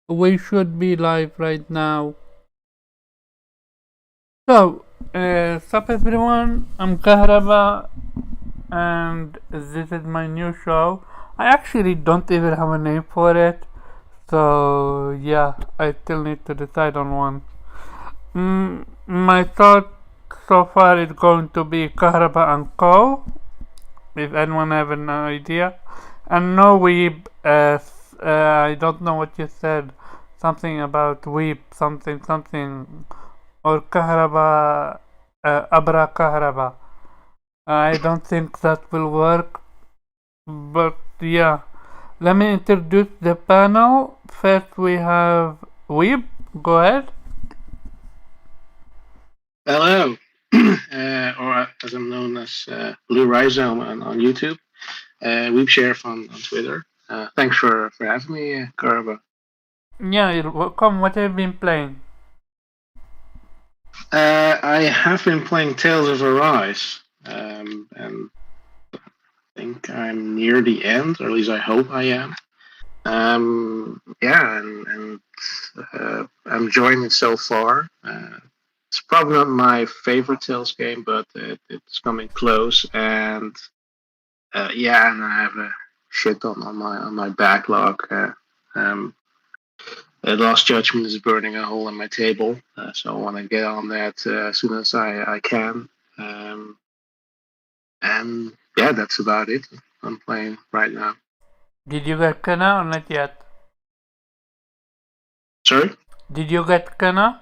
We should be live right now. So, sup everyone, I'm Kahraba and this is my new show. I actually don't even have a name for it, so yeah, I still need to decide on one. My thought so far is going to be Kahraba and Co. If anyone have an idea. And no weeb, I don't know what you said. Something about weeb, something. Or Kahraba, Abra Kahraba. I don't think that will work, but yeah. Let me introduce the panel. First we have Weeb. Go ahead. Hello, or as I'm known as Blue Rhizome on YouTube, Weeb Sheriff on Twitter. Thanks for having me, Karaba. Yeah, you're welcome. What have you been playing? I have been playing Tales of Arise, and I think I'm near the end, or at least I hope I am. Yeah, and I'm enjoying it so far. It's probably not my favorite Tales game, but it's coming close, and yeah, and I have a shit on my backlog. Lost Judgment is burning a hole in my table, so I want to get on that as soon as I can. Um, and yeah, that's about it. I'm playing right now. Did you get Kana or not yet? Sorry. Did you get Kana?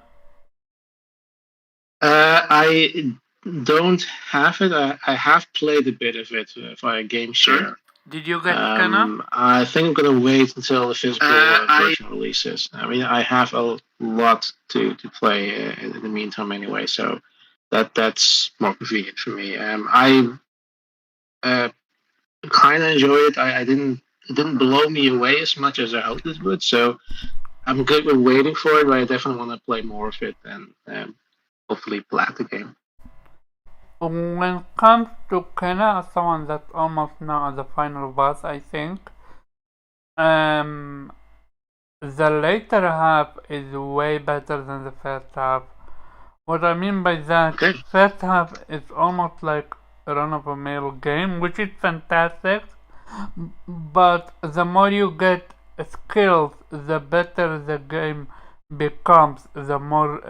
I don't have it. I have played a bit of it via Game Share. Did you get Kana? I think I'm gonna wait until the physical version releases. I mean, I have a lot to play in the meantime anyway, so that's more convenient for me. I kind of enjoy it. It didn't blow me away as much as I hoped it would, so I'm good with waiting for it. But I definitely want to play more of it and hopefully plat the game. When it comes to Kana, as someone that's almost now at the final boss, I think, the later half is way better than the first half. What I mean by that, Okay. first half is almost like a run-of-a-mill game, which is fantastic, but the more you get skills, the better the game becomes, the more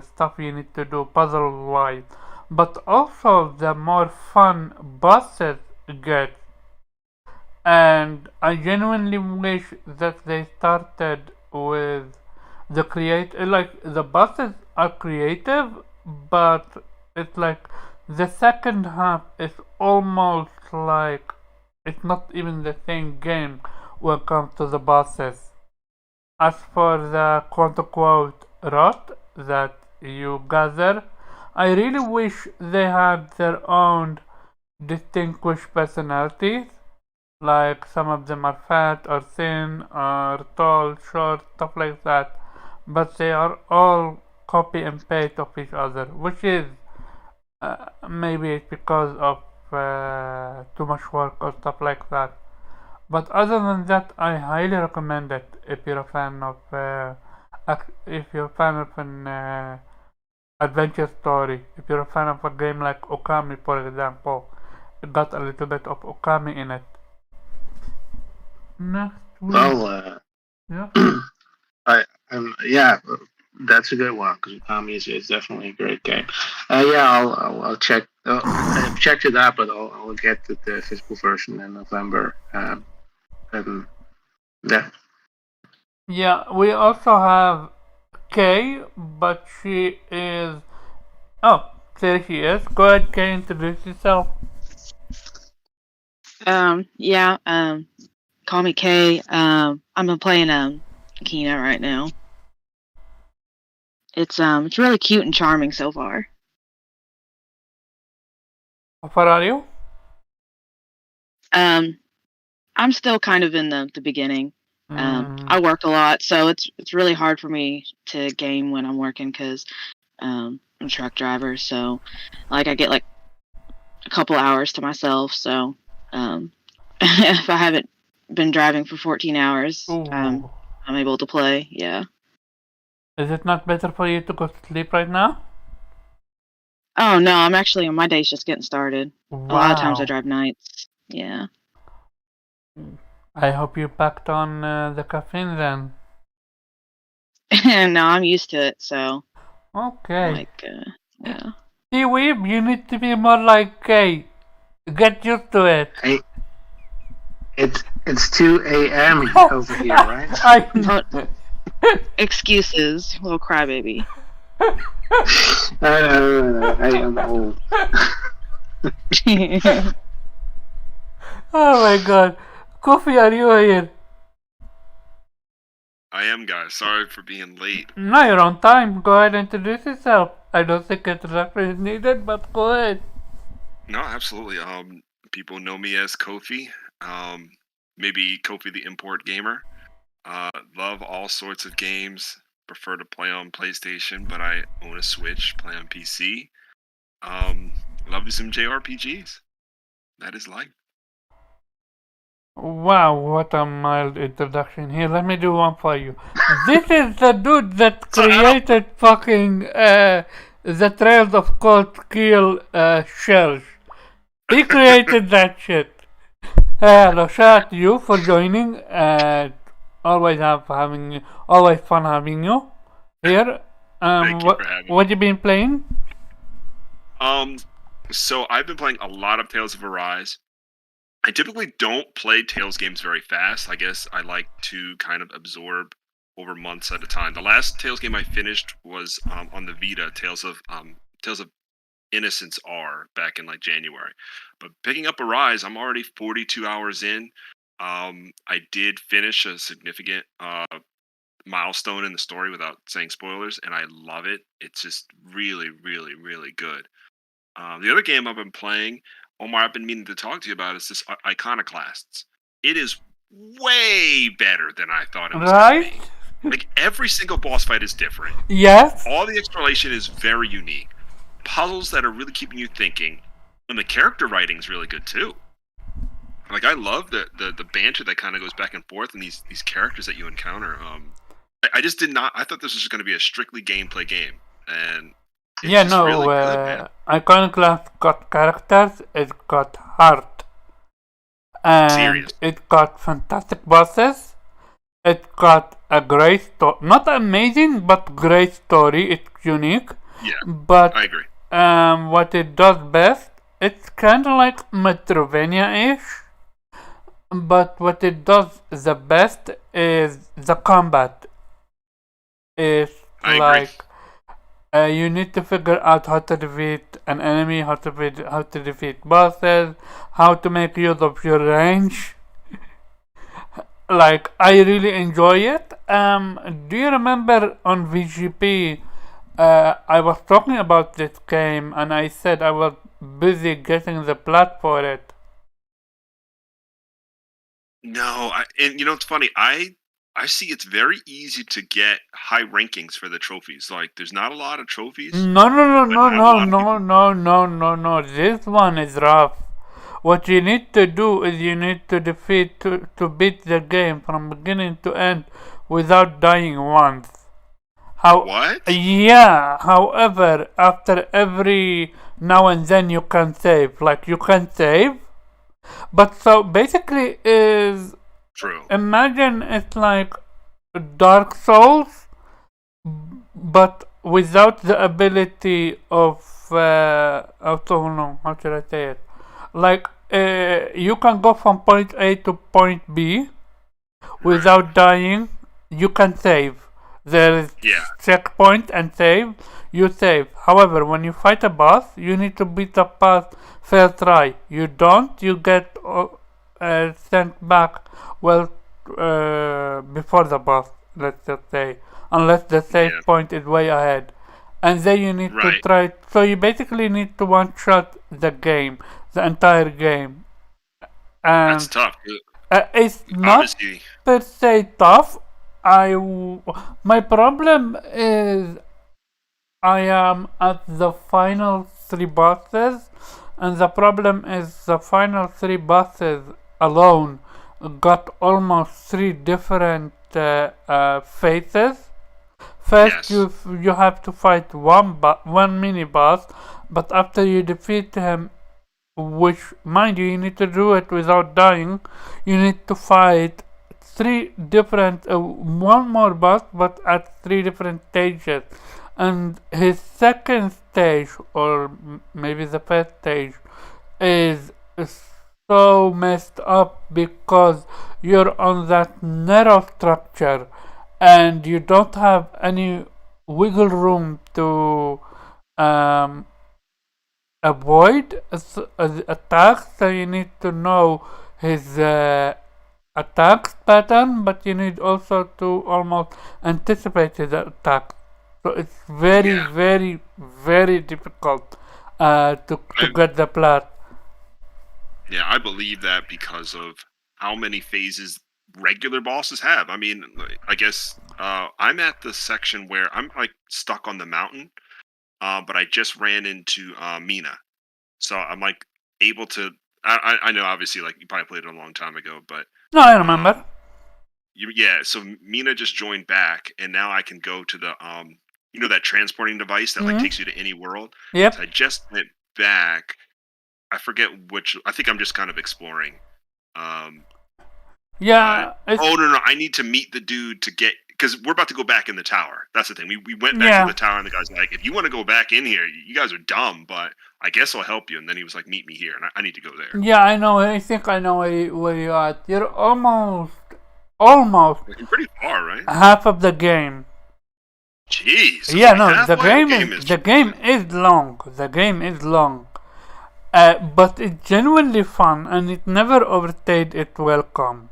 stuff you need to do puzzle-wise. But also the more fun bosses get. And I genuinely wish that they started with the the bosses are creative, but it's like the second half is almost like it's not even the same game when it comes to the bosses. As for the quote unquote rot that you gather, I really wish they had their own distinguished personalities. Like some of them are fat or thin or tall, short, stuff like that. But they are all copy and paste of each other, which is maybe it's because of too much work or stuff like that. But other than that, I highly recommend it if you're a fan of an adventure story. If you're a fan of a game like Okami, for example, it got a little bit of Okami in it. Next week. Well, Yeah. yeah, that's a good one because Okami is definitely a great game. Yeah, I'll check. I've checked it out, but I'll get the physical version in November. And yeah. Yeah, we also have Kay, but she is. Oh, there she is. Go ahead, Kay, introduce yourself. Yeah, call me Kay. I'm playing Kina right now. It's really cute and charming so far. How far are you? I'm still kind of in the beginning. I work a lot, so it's really hard for me to game when I'm working because I'm a truck driver. So, like, I get like a couple hours to myself. So, if I haven't been driving for 14 hours, I'm I'm able to play. Yeah. Is it not better for you to go to sleep right now? Oh no, I'm actually my day's just getting started. A lot of times I Wow. drive nights. Yeah. I hope you packed on the caffeine then. No, I'm used to it. So Okay. yeah. See, Weeb, you need to be more like Kay. Get used to it. Hey, it's 2 a.m. over here, right? Excuses, little crybaby. I am old. Oh my god. Kofi, are you here? I am, guys. Sorry for being late. No, you're on time. Go ahead and introduce yourself. I don't think introduction is needed, but go ahead. No, absolutely. People know me as Kofi. Maybe Kofi the Import Gamer. Love all sorts of games. Prefer to play on PlayStation, but I own a Switch. Play on PC. Love me some JRPGs. That is life. Wow, what a mild introduction. Here, let me do one for you. This is the dude that created fucking the Trails of Cold Kill shells. He created that shit. Hello, shout out to you for joining. Always fun having you here. Thank you for having me. What you been playing? So I've been playing a lot of Tales of Arise. I typically don't play Tales games very fast. I guess I like to kind of absorb over months at a time. The last Tales game I finished was on the Vita, Tales of Innocence R, back in like January. But picking up Arise, I'm already 42 hours in. I did finish a significant milestone in the story without saying spoilers, and I love it. It's just really, really, really good. The other game I've been playing, Omar, I've been meaning to talk to you about, is this Iconoclasts. It is way better than I thought it was going to be. Like, every single boss fight is different. Yes. All the exploration is very unique. Puzzles that are really keeping you thinking, and the character writing is really good too. Like, I love the banter that kind of goes back and forth, and these characters that you encounter. I just did not. I thought this was just going to be a strictly gameplay game, and it's really good, man. Iconoclast got characters, it got heart, and Serious. it got fantastic bosses. It got a great story, not amazing, but great story. It's unique. Yeah, but I agree. What it does best, it's kind of like Metroidvania-ish. But what it does the best is the combat. It's like you need to figure out how to defeat an enemy, how to defeat bosses, how to make use of your range. Like, I really enjoy it. Do you remember on VGP? I was talking about this game, and I said I was busy getting the plot for it. No, and you know, it's funny. I see it's very easy to get high rankings for the trophies. Like, there's not a lot of trophies. No. This one is rough. What you need to do is you need to to beat the game from beginning to end without dying once. What? Yeah, however, after every now and then you can save. Like, you can save. But so basically is... True. Imagine it's like Dark Souls, but without the ability of... how should I say it? Like, you can go from point A to point B without dying. You can save. There is checkpoint and save. You save. However, when you fight a boss, you need to beat the boss first try. You don't, you get sent back before the boss, let's just say, unless the save point is way ahead. And then you need to try. So you basically need to one-shot the game, the entire game. And that's tough. It's not per se tough. My problem is I am at the final 3 bosses, and the problem is the final 3 bosses alone got almost 3 different phases. First, Yes. you have to fight one mini boss, but after you defeat him, which, mind you need to do it without dying, you need to fight one more boss, but at three different stages. And his second stage, or maybe the first stage, is so messed up because you're on that narrow structure and you don't have any wiggle room to um, avoid attacks, so you need to know his attacks pattern, but you need also to almost anticipate his attack. So it's very, Yeah. very, very difficult to get the plot. Yeah, I believe that because of how many phases regular bosses have. I mean, I guess I'm at the section where I'm like stuck on the mountain, but I just ran into Mina, so I'm like able to. I know obviously like you probably played it a long time ago, but No, I remember. yeah. So Mina just joined back, and now I can go to the that transporting device that like takes you to any world. Yep. So I just went back. I forget which. I think I'm just kind of exploring. Yeah. No! I need to meet the dude to get because we're about to go back in the tower. That's the thing. We went back Yeah. to the tower, and the guy's like, "If you want to go back in here, you guys are dumb, but I guess I'll help you." And then he was like, "Meet me here," and I need to go there. Yeah, I know. I think I know where you are. You're almost You're pretty far, right? half of the game. Jeez. it's Yeah, like no, the halfway. game is long. The game is long. But it's genuinely fun, and it never overstayed its welcome.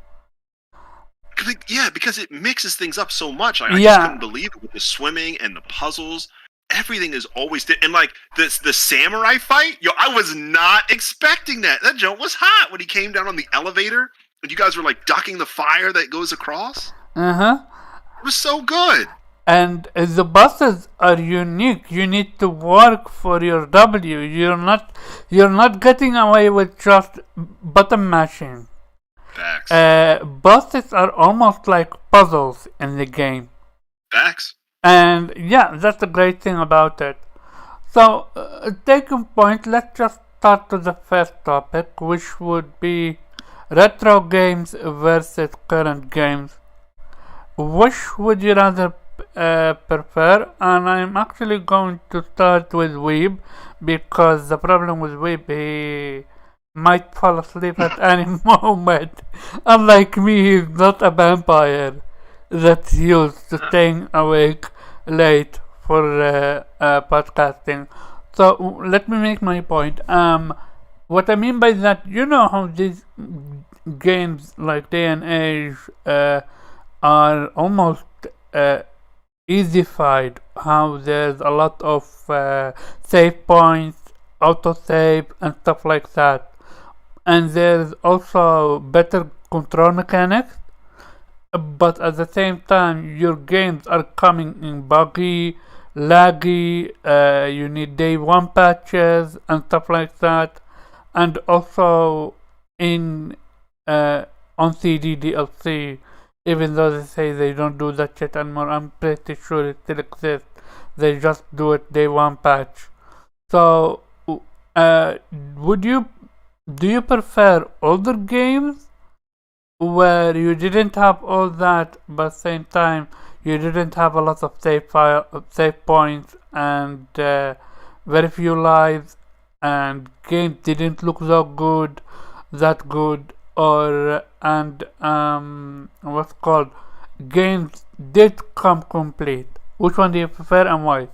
Yeah, because it mixes things up so much. I Yeah. just couldn't believe it with the swimming and the puzzles. Everything is always and like the samurai fight. Yo, I was not expecting that. That joke was hot when he came down on the elevator and you guys were like ducking the fire that goes across. It was so good. And the bosses are unique. You need to work for your W. You're not getting away with just button mashing. Facts. Bosses are almost like puzzles in the game. Facts. And yeah, that's the great thing about it. So, taking point, let's just start to the first topic, which would be retro games versus current games. Which would you rather prefer? And I'm actually going to start with Weeb, because the problem with Weeb, he might fall asleep at any moment. Unlike me, he's not a vampire that's used to staying awake late for podcasting. So let me make my point. What I mean by that, you know how these games like Day and Age are almost easyfied. How there's a lot of save points, autosave, and stuff like that. And there's also better control mechanics, but at the same time your games are coming in buggy, laggy, you need day one patches and stuff like that, and also in on CD DLC, even though they say they don't do that shit anymore, I'm pretty sure it still exists. They just do it day one patch. So do you prefer older games where you didn't have all that, but at the same time you didn't have a lot of save points and very few lives, and games didn't look that good, or what's called games did come complete? Which one do you prefer and why?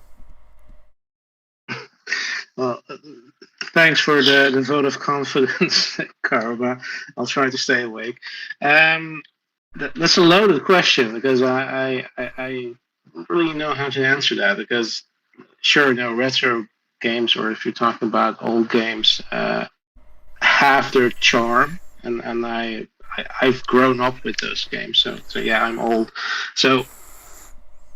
Well, thanks for the vote of confidence, Karma. I'll try to stay awake. That's a loaded question because I don't really know how to answer that, because sure, no, retro games, or if you're talking about old games, have their charm, and I've grown up with those games, so yeah, I'm old, so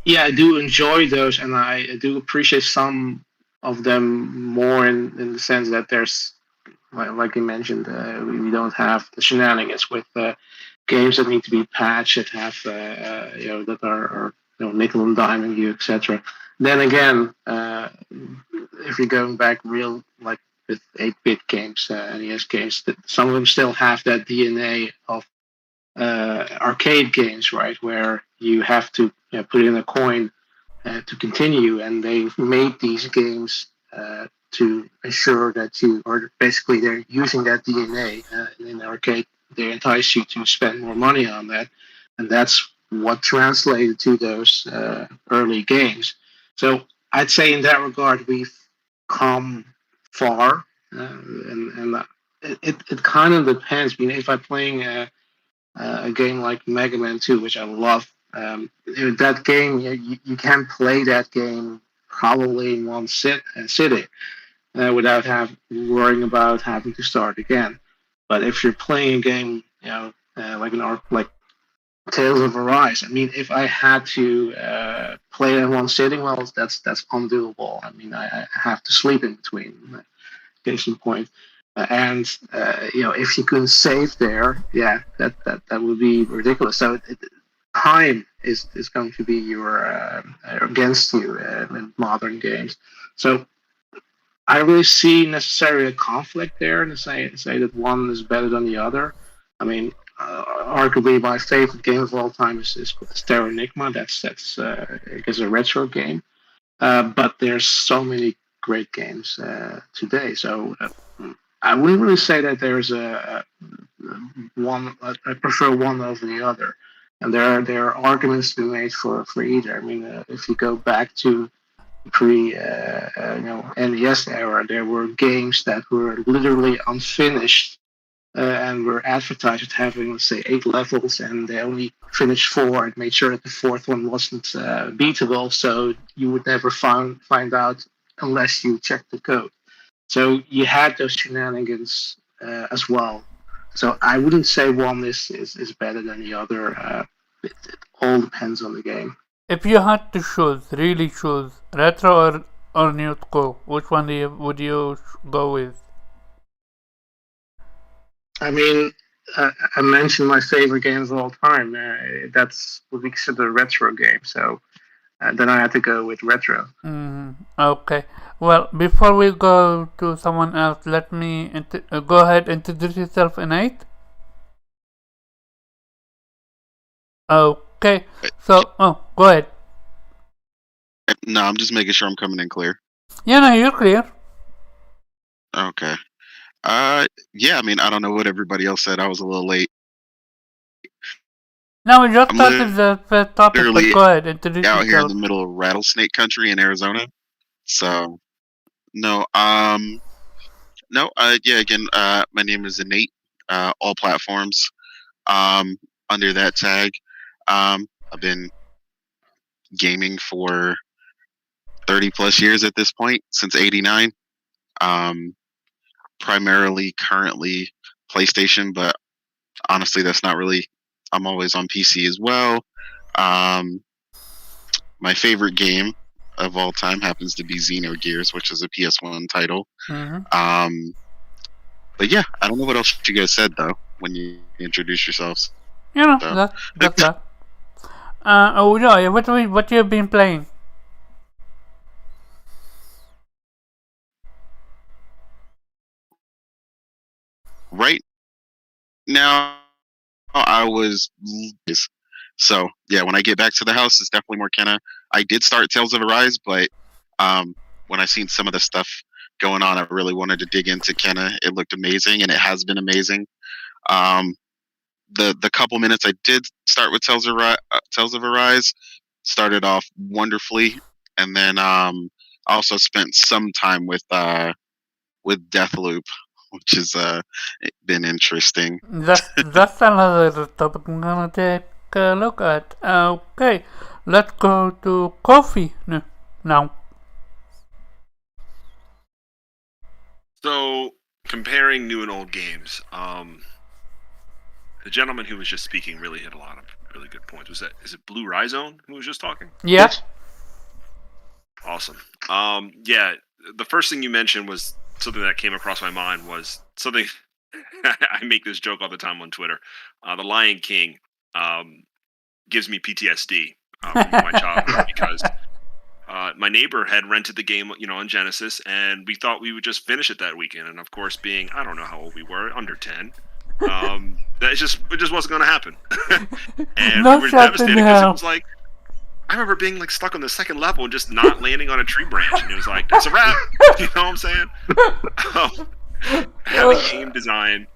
yeah, I do enjoy those, and I do appreciate some of them more in the sense that there's, like you mentioned, we don't have the shenanigans with games that need to be patched, that have that are nickel and diming you, etc. Then again, if you're going back real like with 8-bit games, NES games, that some of them still have that DNA of arcade games, right, where you have to put in a coin to continue, and they've made these games to ensure that or basically they're using that DNA in the arcade. They entice you to spend more money on that, and that's what translated to those early games. So I'd say in that regard we've come far, and it kind of depends. I mean, if I'm playing a game like Mega Man 2, which I love. That game, you can play that game probably in one sitting without worrying about having to start again. But if you're playing a game, like Tales of Arise, I mean, if I had to play it in one sitting, well, that's undoable. I mean, I have to sleep in between. Case in point. And if you couldn't save there, yeah, that would be ridiculous. So time is going to be against you in modern games. So I really see necessarily a conflict there, and say that one is better than the other. I mean, arguably my favorite game of all time is Terra Enigma. That's I guess a retro game, but there's so many great games today. So I wouldn't really say that there's one. I prefer one over the other, and there are arguments to be made for either. I mean, if you go back to pre NES era, there were games that were literally unfinished and were advertised as having, let's say, 8 levels, and they only finished 4 and made sure that the 4th one wasn't beatable, so you would never find out unless you checked the code. So you had those shenanigans as well. So I wouldn't say one is better than the other. It all depends on the game. If you had to really choose, retro or new school, which one would you go with? I mean, I mentioned my favorite games of all time. That's what we consider a retro game. So then I had to go with retro. Okay. Well, before we go to someone else, let me go ahead and introduce yourself, Innate. Okay. So, go ahead. No, I'm just making sure I'm coming in clear. Yeah, no, you're clear. Okay. Yeah, I mean, I don't know what everybody else said. I was a little late. No, we just started the first topic, but go ahead, introduce yourself. Out here in the middle of rattlesnake country in Arizona. So, no, yeah, again, my name is Innate, all platforms, under that tag. I've been gaming for 30 plus years at this point, since '89. Primarily currently PlayStation, but honestly, that's not really, I'm always on PC as well. My favorite game of all time happens to be Xenogears, which is a PS1 title. Mm-hmm. But yeah, I don't know what else you guys said though when you introduced yourselves. You know, that's that. Joy, what you have been playing? Right now, I was so yeah. When I get back to the house, it's definitely more kind of. I did start Tales of Arise, but when I seen some of the stuff going on, I really wanted to dig into Kenna. It looked amazing, and it has been amazing. The couple minutes I did start with Tales of Arise started off wonderfully, and then also spent some time with Deathloop, which has been interesting. That's another topic I'm gonna take a look at. Okay, let's go to coffee now. So, comparing new and old games, the gentleman who was just speaking really hit a lot of really good points. Is it Blue Rhizone who was just talking? Yeah. Awesome. Yeah, the first thing you mentioned was something that came across my mind was something I make this joke all the time on Twitter. The Lion King gives me PTSD from my childhood because my neighbor had rented the game, on Genesis, and we thought we would just finish it that weekend. And of course, being I don't know how old we were, under 10, that it just wasn't going to happen. And No we were shot in devastated because it hell. was like I remember being like stuck on the second level and just not landing on a tree branch, and it was like that's a wrap. You know what I'm saying? Having game design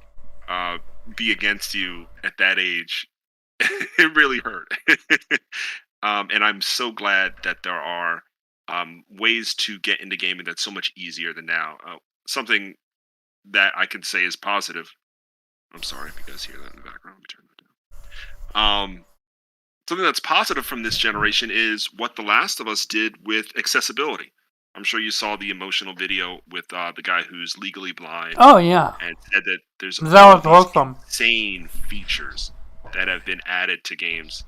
be against you at that age, it really hurt. And I'm so glad that there are ways to get into gaming that's so much easier than now. Something that I can say is positive. I'm sorry if you guys hear that in the background. Let me turn that down. Something that's positive from this generation is what The Last of Us did with accessibility. I'm sure you saw the emotional video with the guy who's legally blind. Oh yeah. And said that there's That was awesome. insane features that have been added to games.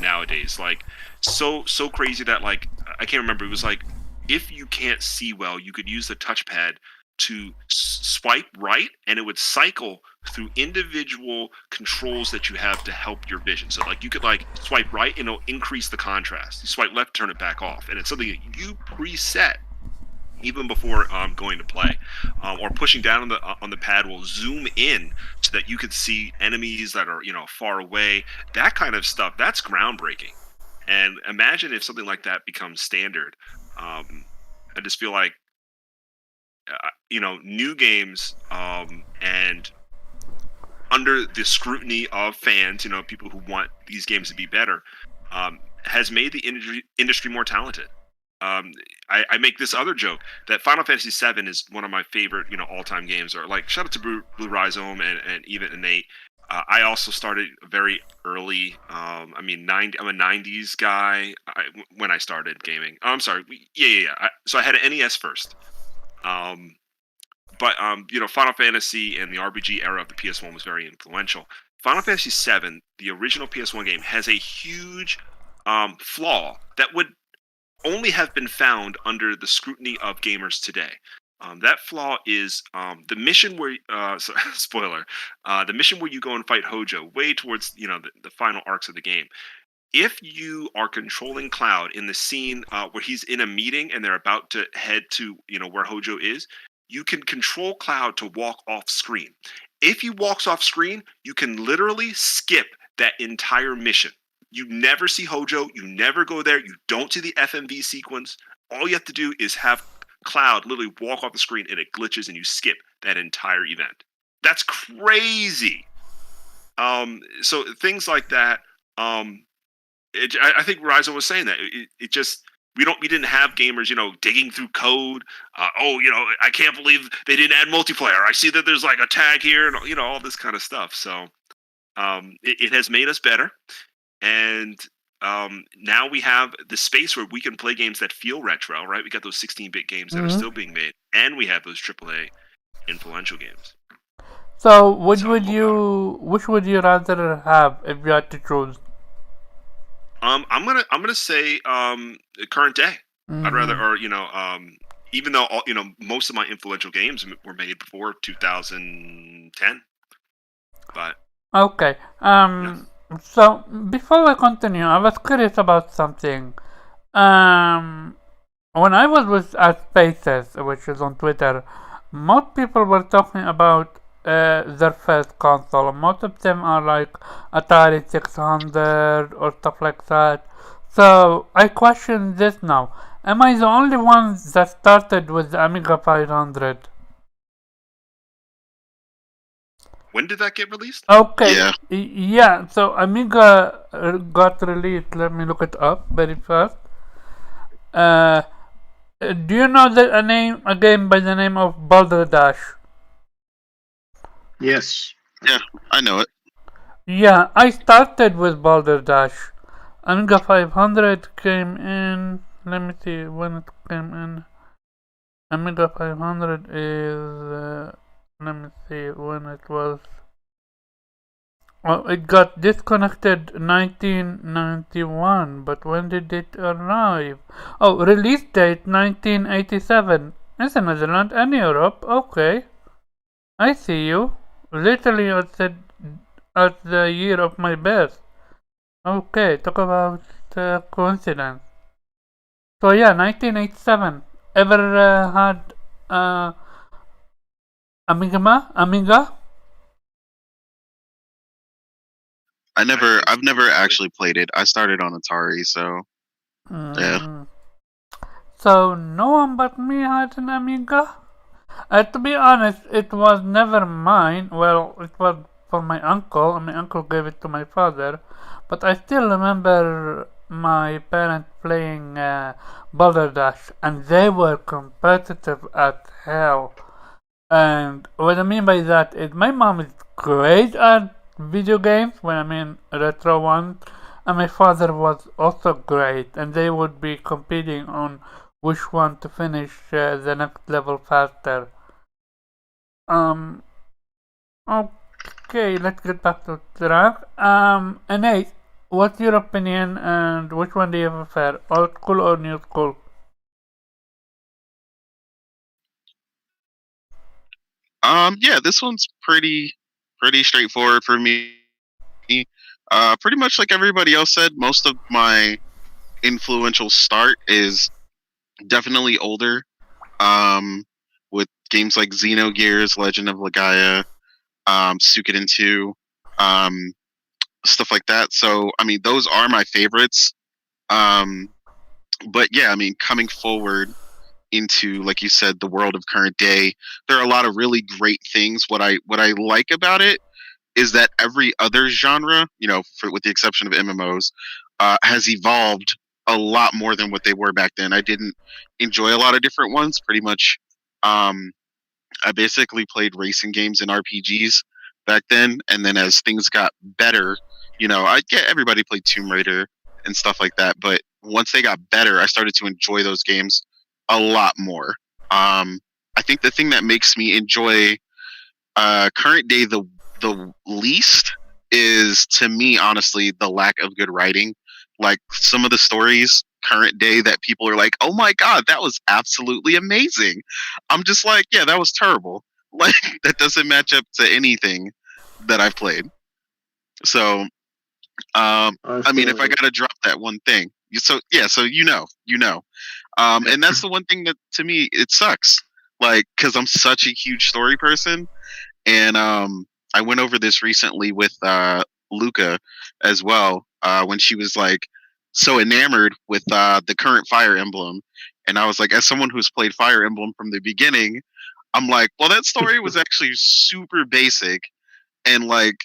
Nowadays, like so crazy that like I can't remember. It was like if you can't see well, you could use the touchpad to swipe right, and it would cycle through individual controls that you have to help your vision. So like you could like swipe right and it'll increase the contrast. You swipe left, turn it back off, and it's something that you preset even before going to play, or pushing down on the pad will zoom in so that you could see enemies that are far away. That kind of stuff, that's groundbreaking. And imagine if something like that becomes standard. I just feel like new games and under the scrutiny of fans, people who want these games to be better, has made the industry more talented. I make this other joke that Final Fantasy VII is one of my favorite, all-time games. Or like, shout out to Blue Rhizome and even Innate. I also started very early. I'm a '90s guy when I started gaming. Oh, I'm sorry. Yeah. So I had an NES first. But Final Fantasy and the RPG era of the PS1 was very influential. Final Fantasy VII, the original PS1 game, has a huge flaw that would only have been found under the scrutiny of gamers today. That flaw is the mission where, spoiler, the mission where you go and fight Hojo, way towards the final arcs of the game. If you are controlling Cloud in the scene where he's in a meeting and they're about to head to where Hojo is, you can control Cloud to walk off screen. If he walks off screen, you can literally skip that entire mission. You never see Hojo. You never go there. You don't see the FMV sequence. All you have to do is have Cloud literally walk off the screen and it glitches and you skip that entire event. That's crazy. So things like that. I think Verizon was saying that it just we didn't have gamers digging through code. I can't believe they didn't add multiplayer. I see that there's like a tag here and all this kind of stuff. So it has made us better. And now we have the space where we can play games that feel retro, right? We got those 16-bit games that are still being made, and we have those AAA influential games. So, which would you rather have if you had to choose? I'm gonna say current day. I'd rather, or even though most of my influential games were made before 2010, but okay. So, before we continue, I was curious about something. When I was at Spaces, which is on Twitter, most people were talking about their first console. Most of them are like Atari 600 or stuff like that. So, I question this now. Am I the only one that started with the Amiga 500? When did that get released? Okay. Yeah. So Amiga got released. Let me look it up very fast. Do you know a game by the name of Balderdash? Yes. Yeah, I know it. Yeah, I started with Balderdash. Amiga 500 came in. Let me see when it came in. Amiga 500 is. Let me see when it was. Oh, it got disconnected 1991, but when did it arrive? Oh, release date 1987. It's in Netherlands and Europe. Okay. I see you. Literally at the year of my birth. Okay, talk about coincidence. So yeah, 1987. Ever had uh, Amiga? I've never actually played it. I started on Atari, so yeah. Mm. So no one but me had an Amiga? To be honest, it was never mine. Well, it was for my uncle, and my uncle gave it to my father. But I still remember my parents playing Boulder Dash, and they were competitive as hell. And what I mean by that is my mom is great at video games, when I mean retro ones, and my father was also great, and they would be competing on which one to finish the next level faster. Um, okay, let's get back to track. Nate, what's your opinion and which one do you prefer, old school or new school? Yeah, this one's pretty straightforward for me. Pretty much like everybody else said, most of my influential start is definitely older. Um, with games like Xenogears, Legend of Legaia, Suikoden 2, um, stuff like that. So, I mean, those are my favorites. Um, but yeah, I mean, coming forward into, like you said, the world of current day, there are a lot of really great things. What I like about it is that every other genre, with the exception of MMOs, has evolved a lot more than what they were back then. I didn't enjoy a lot of different ones. Pretty much, um, I basically played racing games and RPGs back then, and then as things got better, I get everybody played Tomb Raider and stuff like that. But once they got better, I started to enjoy those games a lot more. I think the thing that makes me enjoy current day the least is, to me, honestly, the lack of good writing. Like some of the stories current day that people are like, "Oh my god, that was absolutely amazing." I'm just like, "Yeah, that was terrible." Like that doesn't match up to anything that I've played. So, I I mean, feel if I you. gotta drop that one thing, so yeah, so and that's the one thing that to me it sucks. Like, because I'm such a huge story person, and I went over this recently with Luca as well, when she was like so enamored with the current Fire Emblem, and I was like, as someone who's played Fire Emblem from the beginning, I'm like, well, that story was actually super basic and like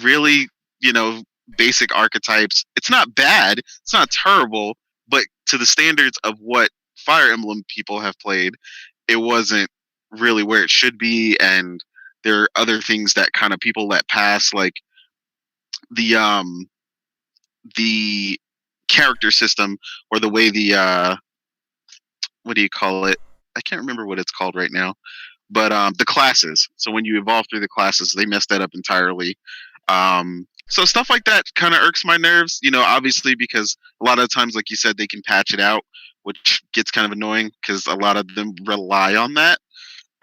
really, you know, basic archetypes. It's not bad, it's not terrible, but to the standards of what Fire Emblem people have played, it wasn't really where it should be. And there are other things that kind of people let pass, like the um the character system, or the way the what do you call it? I can't remember what it's called right now. But the classes. So when you evolve through the classes, they messed that up entirely. So stuff like that kind of irks my nerves, obviously, because a lot of times, like you said, they can patch it out, which gets kind of annoying because a lot of them rely on that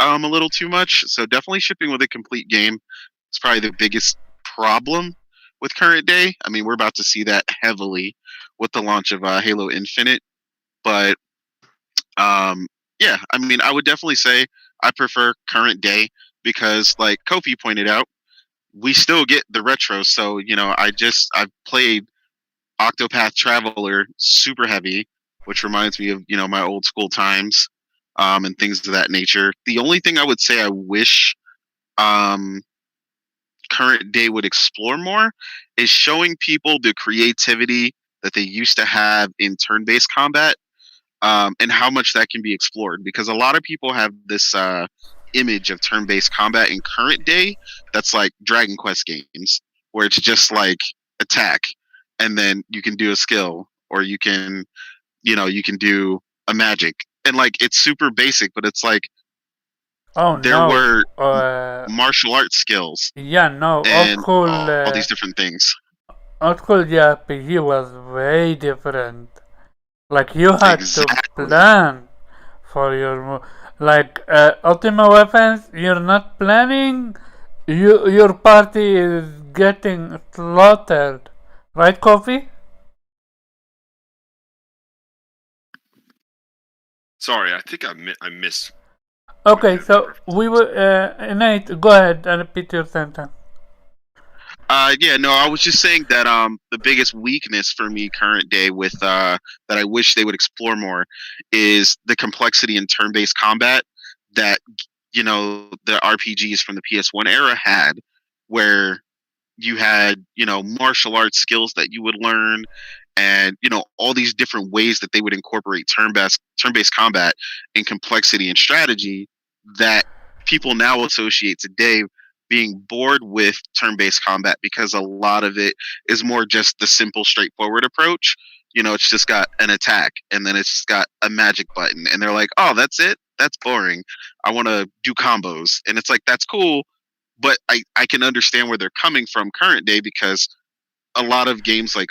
a little too much. So definitely shipping with a complete game is probably the biggest problem with current day. I mean, we're about to see that heavily with the launch of Halo Infinite, but um, yeah, I mean, I would definitely say I prefer current day because, like Kofi pointed out, we still get the retro. So, I've played Octopath Traveler super heavy, which reminds me of, my old school times, and things of that nature. The only thing I would say I wish um, current day would explore more is showing people the creativity that they used to have in turn based combat, and how much that can be explored. Because a lot of people have this image of turn-based combat in current day that's like Dragon Quest games, where it's just like attack, and then you can do a skill, or you can do a magic, and like it's super basic, but it's like Oh there no, were martial arts skills yeah, no, and all these different things. old school JRPG was way different. Like you had to Exactly. plan for your Ultimate Weapons. You're not planning. Your party is getting slaughtered, right, Kofi? Sorry, I think I missed. Okay, What so we will. Nate, go ahead and repeat your sentence. Yeah, no, I was just saying that the biggest weakness for me current day with that I wish they would explore more is the complexity in turn-based combat that the RPGs from the PS1 era had, where you had martial arts skills that you would learn, and all these different ways that they would incorporate turn-based combat and complexity and strategy that people now associate today being bored with turn-based combat, because a lot of it is more just the simple straightforward approach. It's just got an attack and then it's just got a magic button, and they're like, oh, that's it, that's boring, I want to do combos. And it's like, that's cool, but I can understand where they're coming from current day, because a lot of games like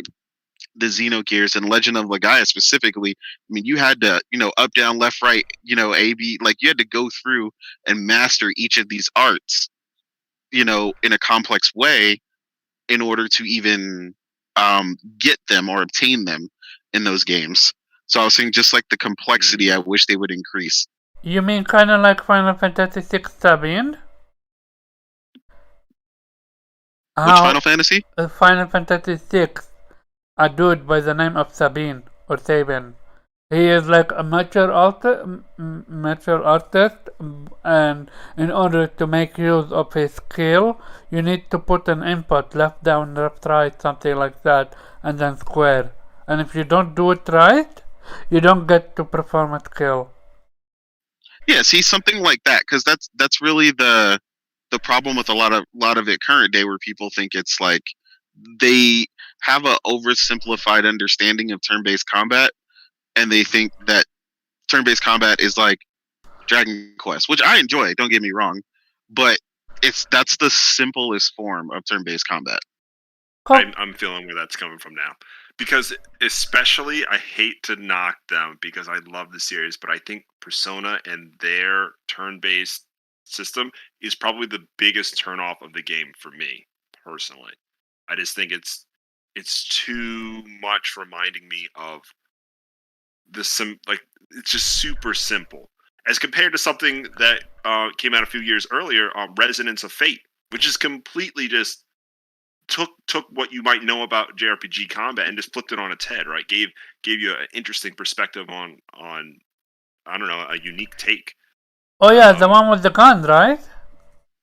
the Xenogears and Legend of Legaia specifically, I mean, you had to, up, down, left, right, A, B, like you had to go through and master each of these arts, in a complex way in order to even get them or obtain them in those games. So I was saying, just like the complexity, I wish they would increase. You mean kind of like Final Fantasy VI Sabine? Which Final Fantasy? Final Fantasy VI. A dude by the name of Sabine or Sabin. He is like a mature artist, and in order to make use of his skill, you need to put an input, left, down, left, right, something like that, and then square. And if you don't do it right, you don't get to perform a skill. Yeah, see, something like that, because that's really the problem with a lot of it current day, where people think it's like they have a oversimplified understanding of turn-based combat, and they think that turn-based combat is like Dragon Quest, which I enjoy, don't get me wrong, but that's the simplest form of turn-based combat. I'm feeling where that's coming from now, because especially, I hate to knock them because I love the series, but I think Persona and their turn-based system is probably the biggest turnoff of the game for me personally. I just think it's too much reminding me of it's just super simple as compared to something that came out a few years earlier, Resonance of Fate, which is completely just took what you might know about JRPG combat and just flipped it on its head, right? Gave you an interesting perspective on I don't know, a unique take. Oh yeah, the one with the gun, right?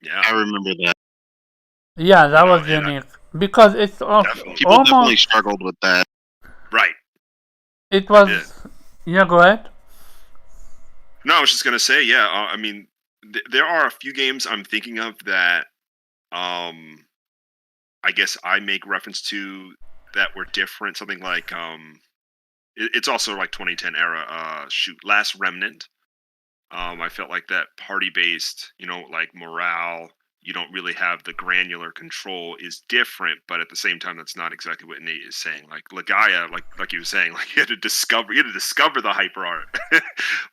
Yeah, I remember that. Yeah, that was unique because it's people definitely struggled with that. Right. It was. Yeah, go ahead. No, I was just gonna say, yeah. I mean, there are a few games I'm thinking of that, I guess I make reference to that were different. Something like, it's also like 2010 era. Last Remnant. I felt like that party-based, like morale. You don't really have the granular control is different, but at the same time, that's not exactly what Nate is saying. Like Legaia, like you were saying, like you had to discover the hyper art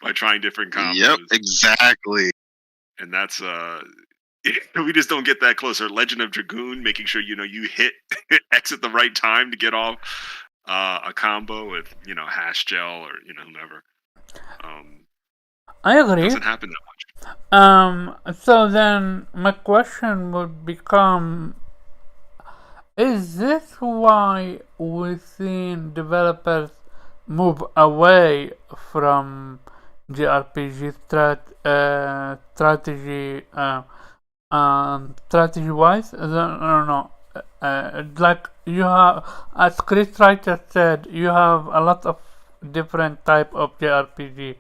by trying different combos. Yep, exactly. And that's we just don't get that closer. Legend of Dragoon, making sure you hit X at the right time to get off a combo with hash gel or whomever. I agree. It doesn't happen that much. So then my question would become, is this why we've seen developers move away from JRPG strategy strategy-wise? I don't know. Like you have, as Chris Writer said, you have a lot of different type of JRPG,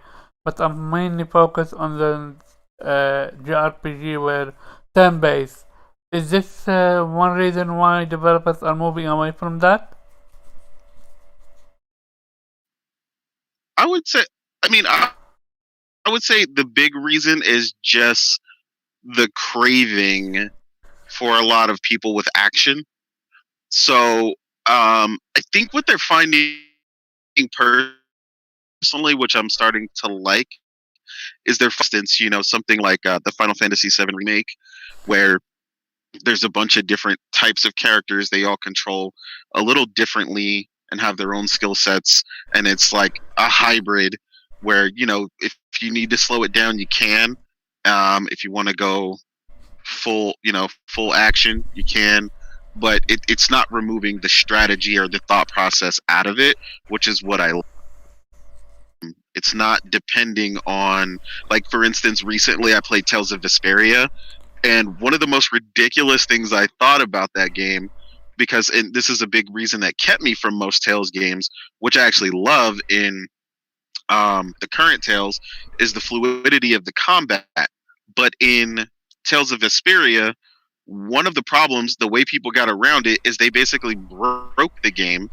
but I'm mainly focused on the JRPG where turn-based. Is this one reason why developers are moving away from that? I would say, I would say the big reason is just the craving for a lot of people with action. So I think what they're finding personally, which I'm starting to like, is there, for instance, something like the Final Fantasy VII remake, where there's a bunch of different types of characters. They all control a little differently and have their own skill sets, and it's like a hybrid where if you need to slow it down, you can. If you want to go full action, you can. But it's not removing the strategy or the thought process out of it, which is what I like. It's not depending on, like, for instance, recently I played Tales of Vesperia, and one of the most ridiculous things I thought about that game, and this is a big reason that kept me from most Tales games, which I actually love in the current Tales, is the fluidity of the combat. But in Tales of Vesperia, one of the problems, the way people got around it, is they basically broke the game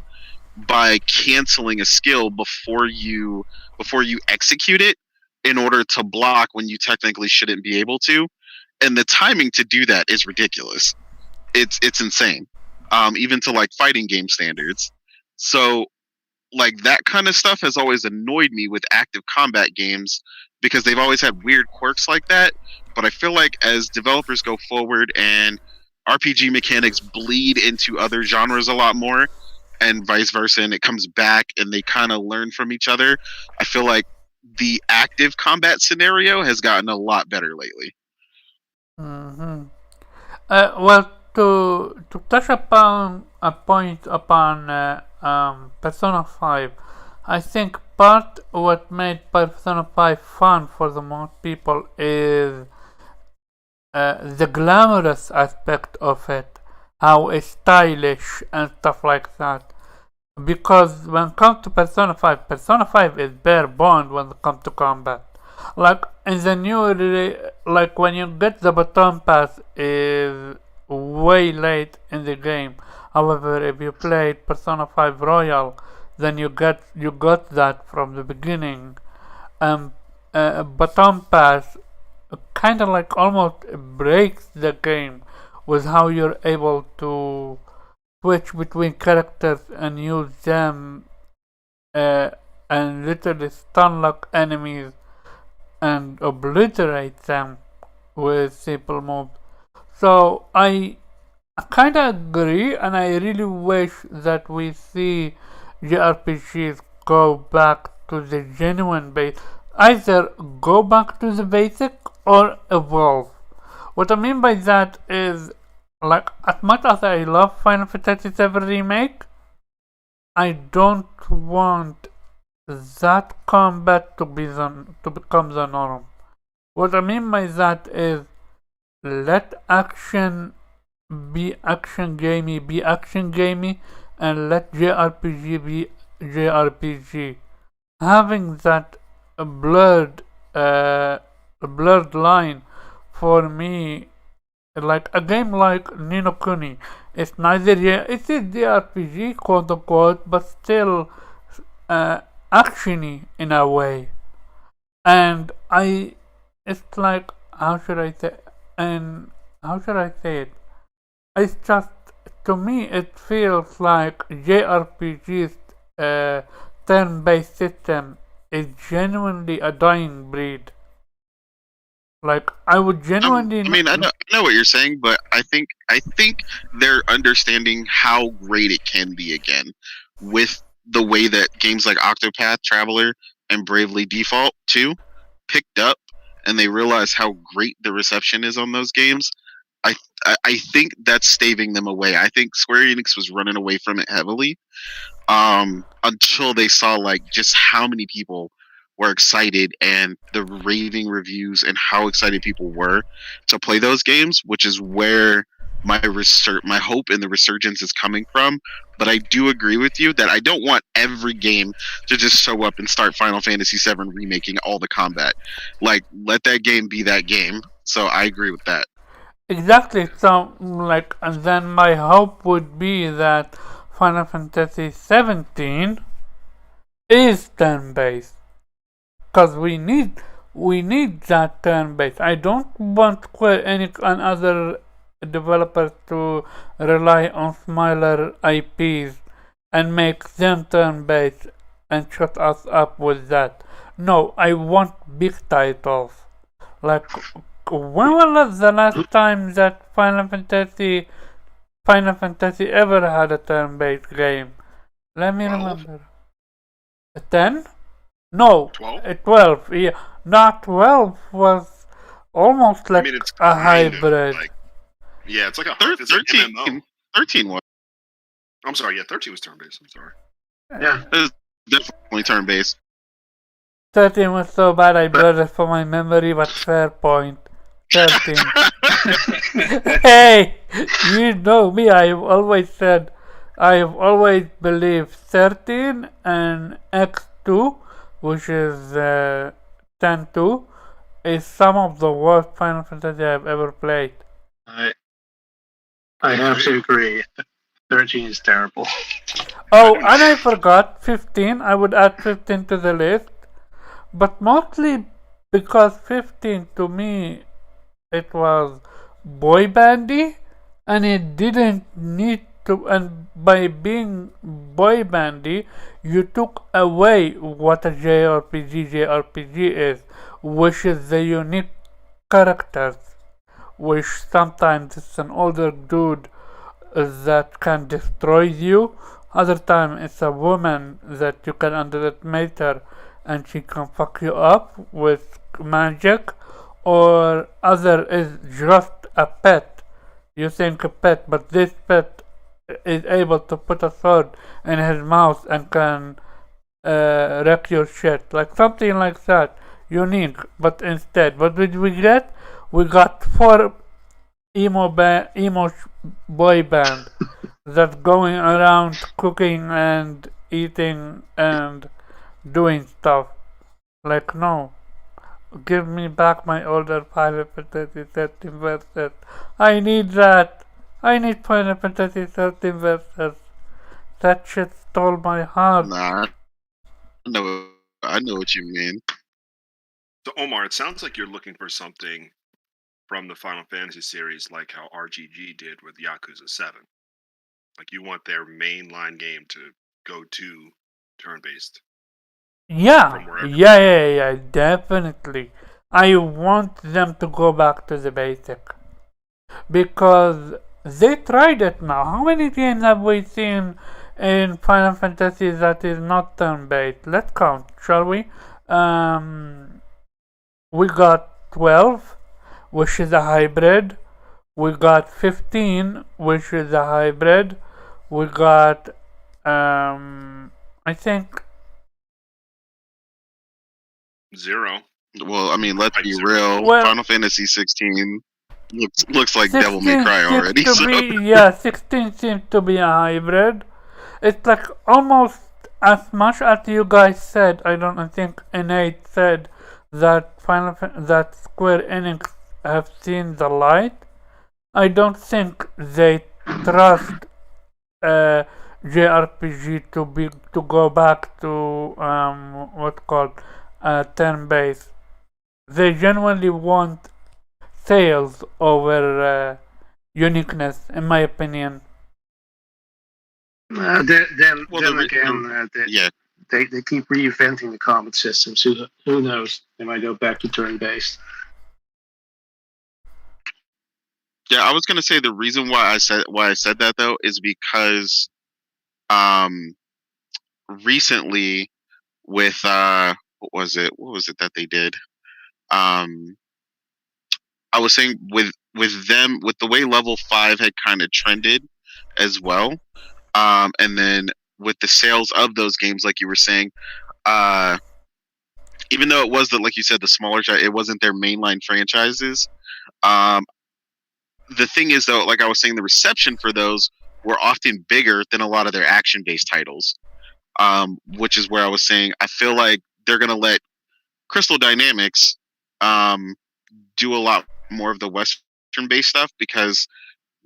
by canceling a skill before you execute it in order to block when you technically shouldn't be able to. And the timing to do that is ridiculous. It's insane. Even to like fighting game standards. So like that kind of stuff has always annoyed me with active combat games, because they've always had weird quirks like that. But I feel like as developers go forward and RPG mechanics bleed into other genres a lot more, and vice versa, and it comes back and they kind of learn from each other, I feel like the active combat scenario has gotten a lot better lately. Mm-hmm. Well, to touch upon a point upon Persona 5, I think part what made Persona 5 fun for the most people is the glamorous aspect of it, how it's stylish and stuff like that. Because when it comes to Persona 5 is bare bones when it comes to combat. Like in the new, like when you get the baton pass is way late in the game. However, if you played Persona 5 Royal, then you got that from the beginning. Baton pass kind of like almost breaks the game with how you're able to switch between characters and use them and literally stun lock enemies and obliterate them with simple moves. So I kind of agree, and I really wish that we see JRPGs go back to the genuine base. Either go back to the basic or evolve. What I mean by that is, like, as much as I love Final Fantasy VII Remake, I don't want that combat to become the norm. What I mean by that is, let action be action gamey, and let JRPG be JRPG. Having that blurred line, for me, like a game like Ni no Kuni, it's neither it is JRPG quote unquote, but still actiony in a way. And it's like, how should I say it? It's just, to me, it feels like JRPG's turn-based system is genuinely a dying breed. Like, I would genuinely. I know what you're saying, but I think they're understanding how great it can be again, with the way that games like Octopath Traveler and Bravely Default 2 picked up, and they realize how great the reception is on those games. I think that's staving them away. I think Square Enix was running away from it heavily until they saw like just how many people were excited and the raving reviews and how excited people were to play those games, which is where my hope in the resurgence is coming from. But I do agree with you that I don't want every game to just show up and start Final Fantasy VII remaking all the combat. Like, let that game be that game. So I agree with that. Exactly. So, like, and then my hope would be that Final Fantasy 17 is turn-based, because we need that turn-based. I don't want Square Enix and other developers to rely on smaller IPs and make them turn-based and shut us up with that. No, I want big titles. Like, when was the last time that Final Fantasy ever had a turn-based game? Let me 12? remember. 10? No, 12? 12. Yeah, not 12 was almost like it's a kind of hybrid. like, yeah, it's like a it's like 13, MMO. 13 was. I'm sorry, yeah, 13 was turn-based. I'm sorry. Yeah. It was definitely turn-based. 13 was so bad I blurred it from my memory, but fair point. 13. Hey, you know me. I've always believed 13 and X2, which is 10-2, is some of the worst Final Fantasy I've ever played. I have to agree. 13 is terrible. Oh, and I forgot 15. I would add 15 to the list, but mostly because 15 to me it was boy bandy, and it didn't need to. And by being boy bandy, you took away what a JRPG is, which is the unique characters, which sometimes it's an older dude that can destroy you. Other time it's a woman that you can underestimate her and she can fuck you up with magic, or other is just a pet. You think a pet, but this pet is able to put a sword in his mouth and can wreck your shit, like something like that, unique. But instead, what did we get? We got 4 emo boy band that's going around cooking and eating and doing stuff. Like, no, give me back my older Final Fantasy 13 verses. I need that. I need Final Fantasy 13 verses. That shit stole my heart. Nah, I know what you mean. So Omar, it sounds like you're looking for something from the Final Fantasy series, like how RGG did with Yakuza 7. Like, you want their mainline game to go to turn-based. Yeah, definitely. I want them to go back to the basic. Because they tried it now. How many games have we seen in Final Fantasy that is not turn-based? Let's count, shall we? We got 12, which is a hybrid. We got 15, which is a hybrid. We got, I think, 0. Well, I mean, let's be real. Well, Final Fantasy 16 looks like Devil May Cry already. So. 16 seems to be a hybrid. It's like almost as much as you guys said. I think Innate said that that Square Enix have seen the light. I don't think they trust JRPG to go back to what's called turn-based. They genuinely want sales over uniqueness, in my opinion. Then again, yeah. They keep reinventing the combat system, so who knows? They might go back to turn-based. Yeah, I was gonna say the reason why I said that though is because recently with what was it that they did? I was saying with them, with the way level 5 had kind of trended as well, and then with the sales of those games, like you were saying, even though it was like you said, the smaller, it wasn't their mainline franchises. The thing is, though, like I was saying, the reception for those were often bigger than a lot of their action-based titles, which is where I was saying I feel like they're going to let Crystal Dynamics do a lot more of the Western-based stuff, because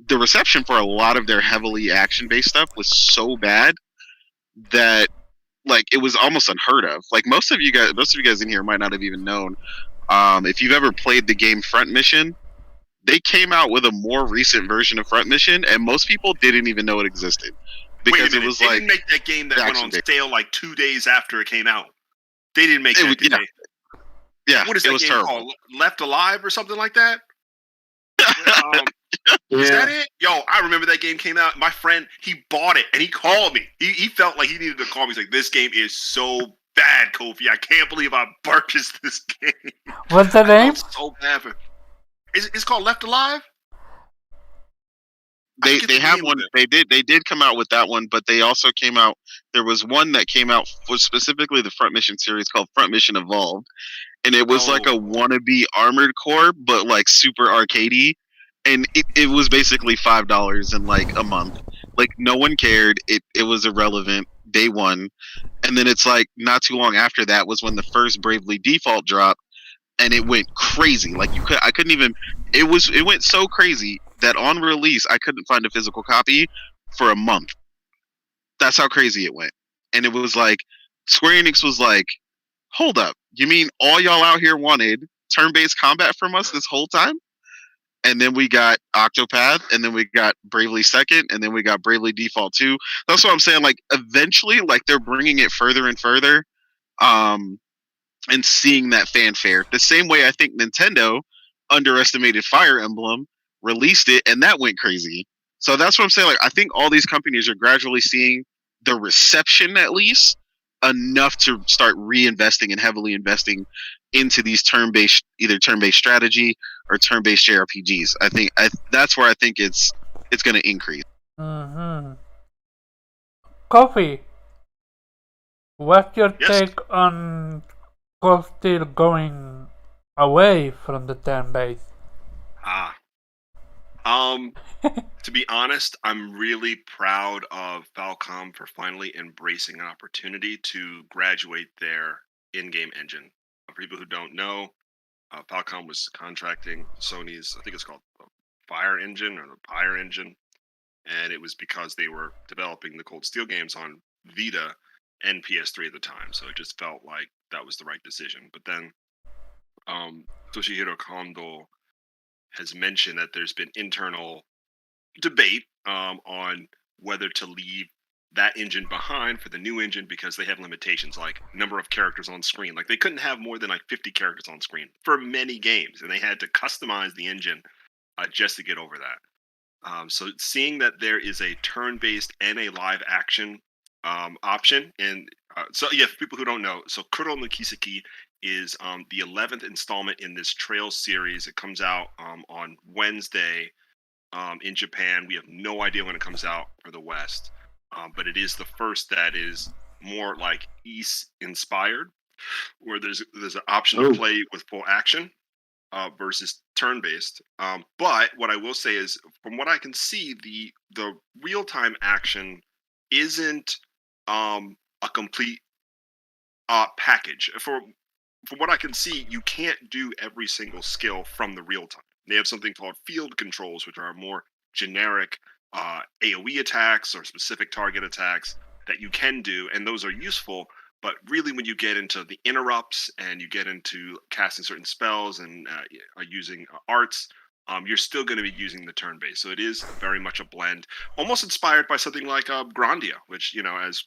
the reception for a lot of their heavily action-based stuff was so bad that, like, it was almost unheard of. Like, most of you guys in here might not have even known. If you've ever played the game Front Mission, they came out with a more recent version of Front Mission, and most people didn't even know it existed. because Wait a minute. it was they like didn't make that game that went on action-based. sale like 2 days after it came out. They didn't make that, did they? Yeah, What is it that was game terrible. called? Left Alive or something like that? Yeah. Is that it? Yo, I remember that game came out. My friend, he bought it and he called me. He felt like he needed to call me. He's like, "This game is so bad, Kofi. I can't believe I purchased this game." What's the I name? felt so bad for. It's called Left Alive. They have one. They did come out with that one, but they also came out. There was one that came out for specifically the Front Mission series called Front Mission Evolved, and it was like a wannabe Armored Core, but like super arcadey, and it was basically $5 in like a month. Like no one cared. It was irrelevant day one, and then it's like not too long after that was when the first Bravely Default dropped, and it went crazy. Like I couldn't even. It went so crazy that on release I couldn't find a physical copy for a month. That's how crazy it went. And it was like Square Enix was like, hold up, you mean all y'all out here wanted turn-based combat from us this whole time? And then we got Octopath, and then we got Bravely Second, and then we got Bravely Default 2. That's what I'm saying. Like eventually, like they're bringing it further and further, and seeing that fanfare. The same way I think Nintendo underestimated Fire Emblem, released it, and that went crazy. So that's what I'm saying. Like I think all these companies are gradually seeing the reception, at least enough to start reinvesting and heavily investing into these either turn-based strategy or turn-based JRPGs. I think that's where I think it's going to increase. Coffee. What's your take on still going away from the turn-based? To be honest, I'm really proud of Falcom for finally embracing an opportunity to graduate their in-game engine. For people who don't know, Falcom was contracting Sony's, I think it's called Fire Engine or the Pyre Engine, and it was because they were developing the Cold Steel games on Vita and PS3 at the time, so it just felt like that was the right decision. But then Toshihiro Kondo has mentioned that there's been internal debate on whether to leave that engine behind for the new engine because they have limitations like number of characters on screen. Like they couldn't have more than like 50 characters on screen for many games, and they had to customize the engine just to get over that. So seeing that there is a turn-based and a live action option, and so yeah, for people who don't know, so Kuro no Kiseki is the 11th installment in this Trails series. It comes out on Wednesday in Japan. We have no idea when it comes out for the West, but it is the first that is more like East inspired, where there's an option to play with full action versus turn-based. But what I will say is, from what I can see, the real-time action isn't a complete package. From what I can see, you can't do every single skill from the real time. They have something called field controls, which are more generic AoE attacks or specific target attacks that you can do, and those are useful. But really, when you get into the interrupts and you get into casting certain spells and using arts, you're still going to be using the turn base. So it is very much a blend, almost inspired by something like Grandia, which, as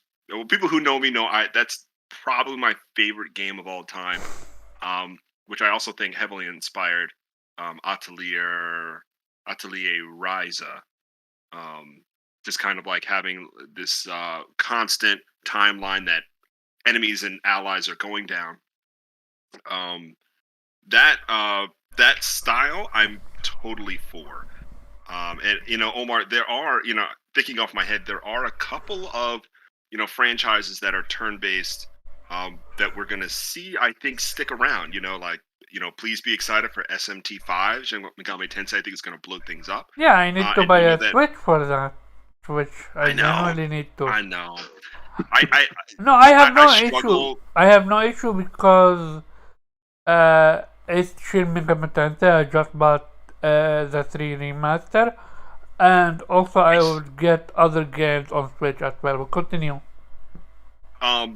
people who know me know, that's probably my favorite game of all time, which I also think heavily inspired Atelier Ryza. Just kind of like having this constant timeline that enemies and allies are going down. That style I'm totally for. And Omar, there are, thinking off my head, there are a couple of franchises that are turn-based that we're gonna see, I think, stick around. Please be excited for SMT5. Shin Megami Tensei, I think, is gonna blow things up. Yeah, I need to buy a Switch for that. Switch, I genuinely need to. I know. I have no issue. I have no issue because it's Shin Megami Tensei. I just bought the 3 remaster, and also I would get other games on Switch as well. We'll continue. I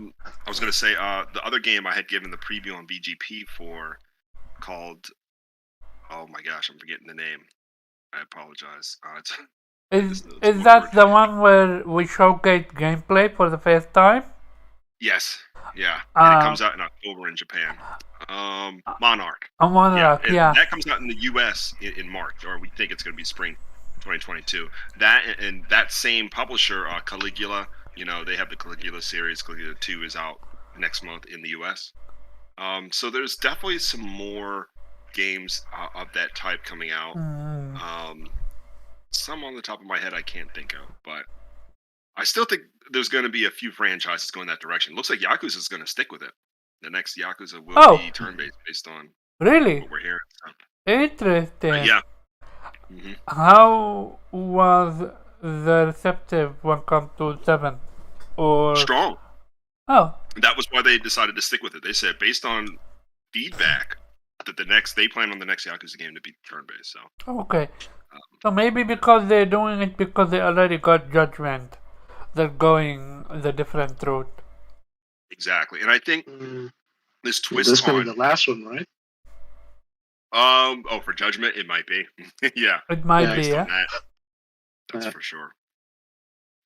was gonna say the other game I had given the preview on VGP for, called, oh my gosh, I'm forgetting the name. I apologize. Is that the one where we showcase gameplay for the first time? Yes. Yeah. And it comes out in October in Japan. Monarch. Monarch, yeah. That comes out in the U.S. in March, or we think it's going to be spring 2022. That and that same publisher, Caligula. They have the Caligula series. Caligula 2 is out next month in the U.S. So there's definitely some more games of that type coming out. Some on the top of my head I can't think of, but I still think there's going to be a few franchises going that direction. Looks like Yakuza is going to stick with it. The next Yakuza will be turn-based based on what we're hearing. Interesting. Yeah. How was the receptive when it comes to 7? Or strong. Oh. That was why they decided to stick with it. They said based on feedback that they plan on the next Yakuza game to be turn-based. So. Okay. So maybe because they're doing it because they already got Judgment, they're going the different route. Exactly, and I think this twist. This is going to be the last one, right? For Judgment, it might be. Yeah, it might be. Yeah, that's for sure.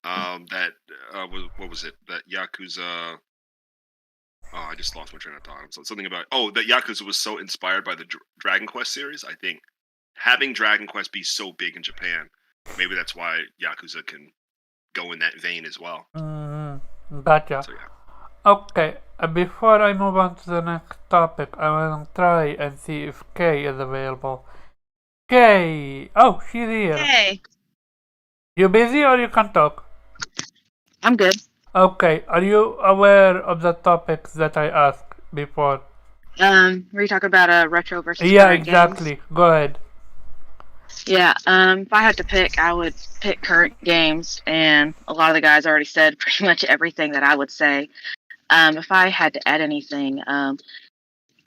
That what was it? That Yakuza. Oh, I just lost my train of thought. So something about that Yakuza was so inspired by the Dragon Quest series. I think having Dragon Quest be so big in Japan, maybe that's why Yakuza can go in that vein as well. Gotcha. So, yeah. Okay, before I move on to the next topic, I want to try and see if Kay is available. Kay! Oh, she's here. Hey. You busy or you can talk? I'm good. Okay, are you aware of the topics that I asked before? Were you talking about retro versus current exactly. Games? Go ahead. Yeah, if I had to pick, I would pick current games, and a lot of the guys already said pretty much everything that I would say. If I had to add anything, I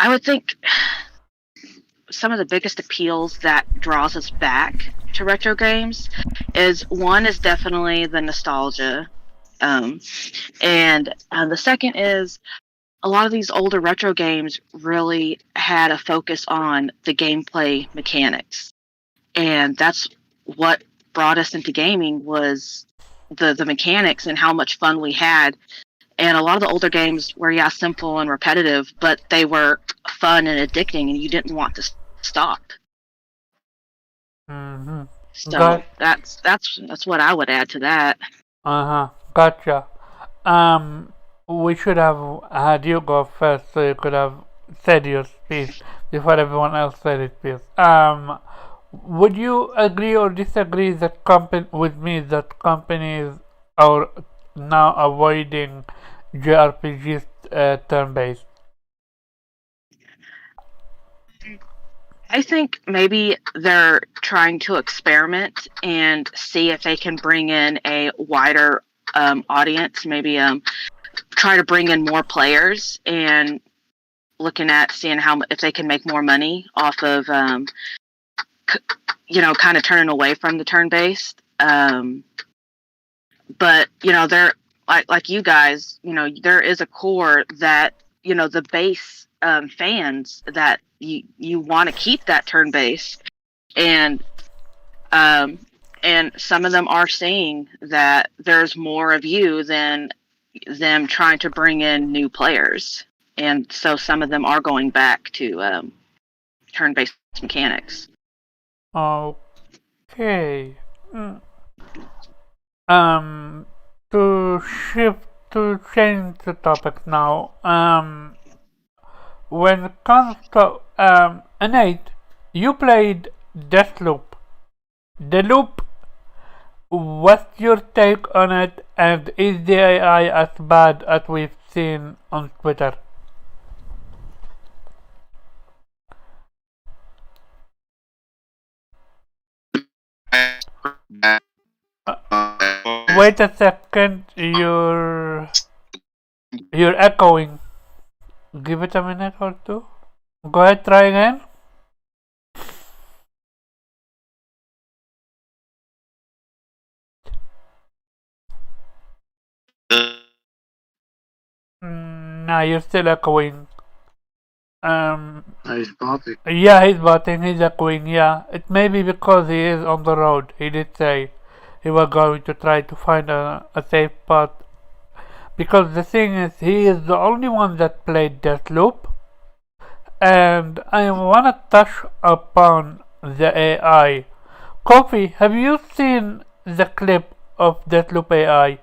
would think some of the biggest appeals that draws us back to retro games is definitely the nostalgia, and the second is a lot of these older retro games really had a focus on the gameplay mechanics. And that's what brought us into gaming was the mechanics and how much fun we had. And a lot of the older games were, simple and repetitive, but they were fun and addicting, and you didn't want to stop. Mm-hmm. So that's what I would add to that. Gotcha. We should have had you go first, so you could have said your speech before everyone else said it, please. Would you agree or disagree with me that companies are now avoiding JRPGs turn-based? I think maybe they're trying to experiment and see if they can bring in a wider audience, maybe try to bring in more players and looking at seeing if they can make more money off of kind of turning away from the turn-based. But, they're like you guys, there is a core that, the base fans that you want to keep that turn-based. And some of them are saying that there's more of you than them trying to bring in new players. And so some of them are going back to turn-based mechanics. Okay. To change the topic now. When it comes to Nate, you played Deathloop. The Loop. What's your take on it? And is the AI as bad as we've seen on Twitter? Wait a second, you're echoing. Give it a minute or two. Go ahead, try again. Nah, you're still echoing. He's botting. Yeah, he's botting, he's echoing, yeah. It may be because he is on the road, he did say. he was going to try to find a safe spot. Because the thing is, he is the only one that played Deathloop, and I wanna touch upon the AI. Kofi, have you seen the clip of Deathloop AI?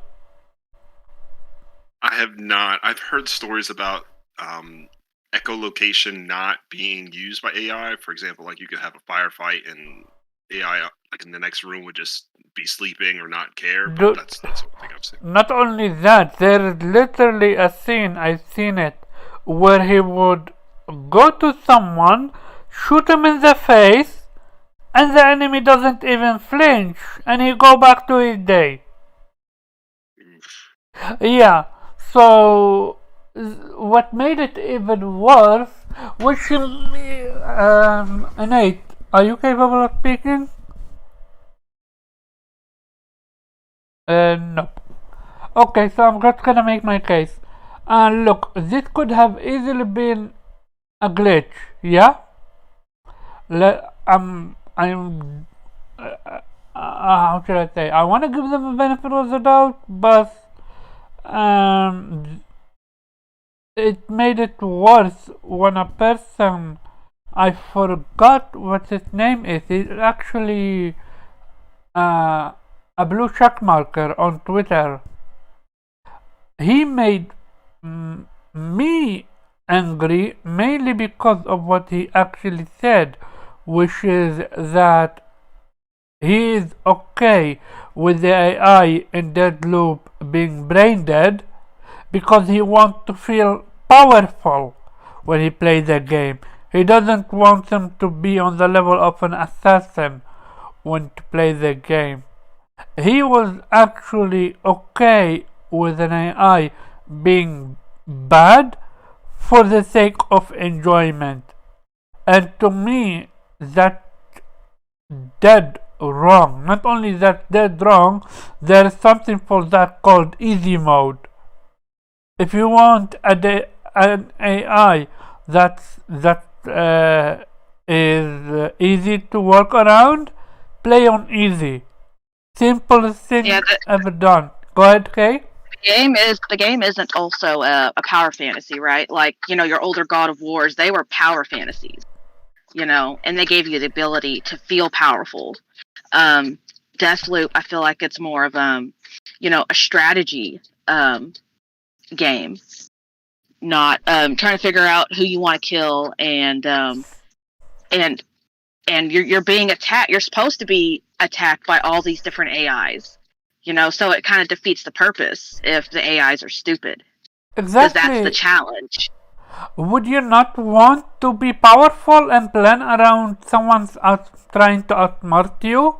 I have not. I've heard stories about echolocation not being used by AI. For example, like you could have a firefight and AI like in the next room would just be sleeping or not care. But that's something I've seen. Not only that, there is literally a scene, I've seen it, where he would go to someone, shoot him in the face, and the enemy doesn't even flinch, and he go back to his day. Yeah, so what made it even worse, which Nate, are you capable of speaking? No. Okay, so I'm just gonna make my case. Look, this could have easily been a glitch, yeah? How should I say? I want to give them a benefit of the doubt, but it made it worse when a person, I forgot what his name is. He's actually a blue check marker on Twitter. He made me angry mainly because of what he actually said, which is that he is okay with the AI in Deathloop being brain dead because he wants to feel powerful when he plays the game. He doesn't want him to be on the level of an assassin when to play the game. He was actually okay with an AI being bad for the sake of enjoyment. And to me, that's dead wrong. Not only that dead wrong, there is something for that called easy mode. If you want an AI that is easy to work around, play on easy. Simplest thing ever done. Go ahead, Kay. The game isn't also a power fantasy, right? Like, your older God of Wars, they were power fantasies, and they gave you the ability to feel powerful. Deathloop, I feel like it's more of a strategy game, not trying to figure out who you want to kill, and you're being attacked. You're supposed to be attacked by all these different AIs, so it kind of defeats the purpose if the AIs are stupid. Exactly. Because that's the challenge. Would you not want to be powerful and plan around someone's trying to outsmart you?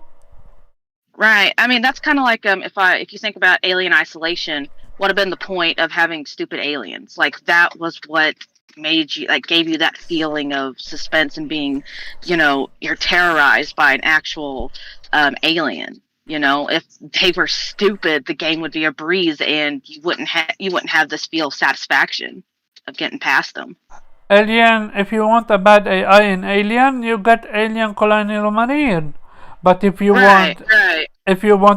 Right. I mean, that's kind of like if you think about Alien Isolation, what would have been the point of having stupid aliens? Like, that was what made you, like, gave you that feeling of suspense and being, you're terrorized by an actual alien. If they were stupid, the game would be a breeze, and you wouldn't have this feel of satisfaction of getting past them. Alien, if you want a bad AI in Alien, you get Alien Colonial Marine. But if you want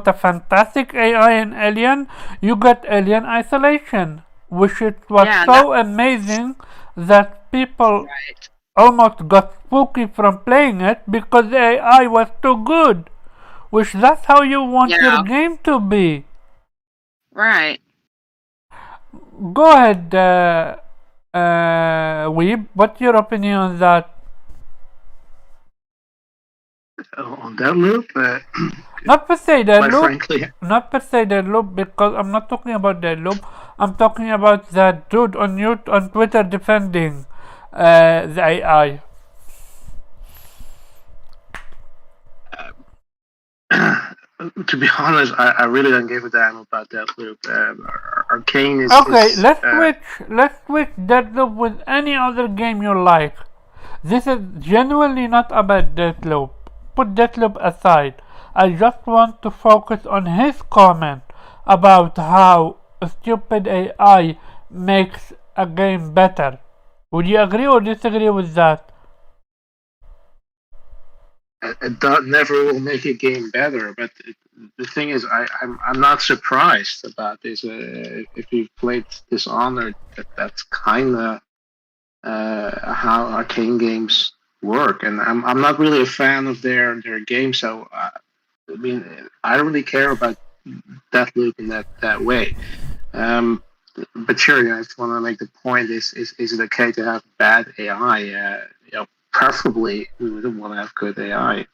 a fantastic AI in Alien, you get Alien Isolation, which was so amazing that people almost got spooky from playing it because the AI was too good. Which that's how you want your game to be. Right. Go ahead, Weeb. What's your opinion on that? On Deathloop? Not per se Deathloop. Frankly. Not per se Deathloop, because I'm not talking about Deathloop. I'm talking about that dude on Twitter defending the AI. To be honest, I really don't give a damn about Deathloop. Arcane is... Okay, let's switch Deathloop with any other game you like. This is genuinely not about Deathloop. Put Deathloop aside. I just want to focus on his comment about how a stupid AI makes a game better. Would you agree or disagree with that? A dot never will make a game better, but the thing is, I'm not surprised about this. If you've played Dishonored, that's kind of how arcane games work, and I'm not really a fan of their game. So I mean, I don't really care about Deathloop in that way. Um, but sure, I just want to make the point: is it okay to have bad AI? Preferably we wouldn't want to have good AI,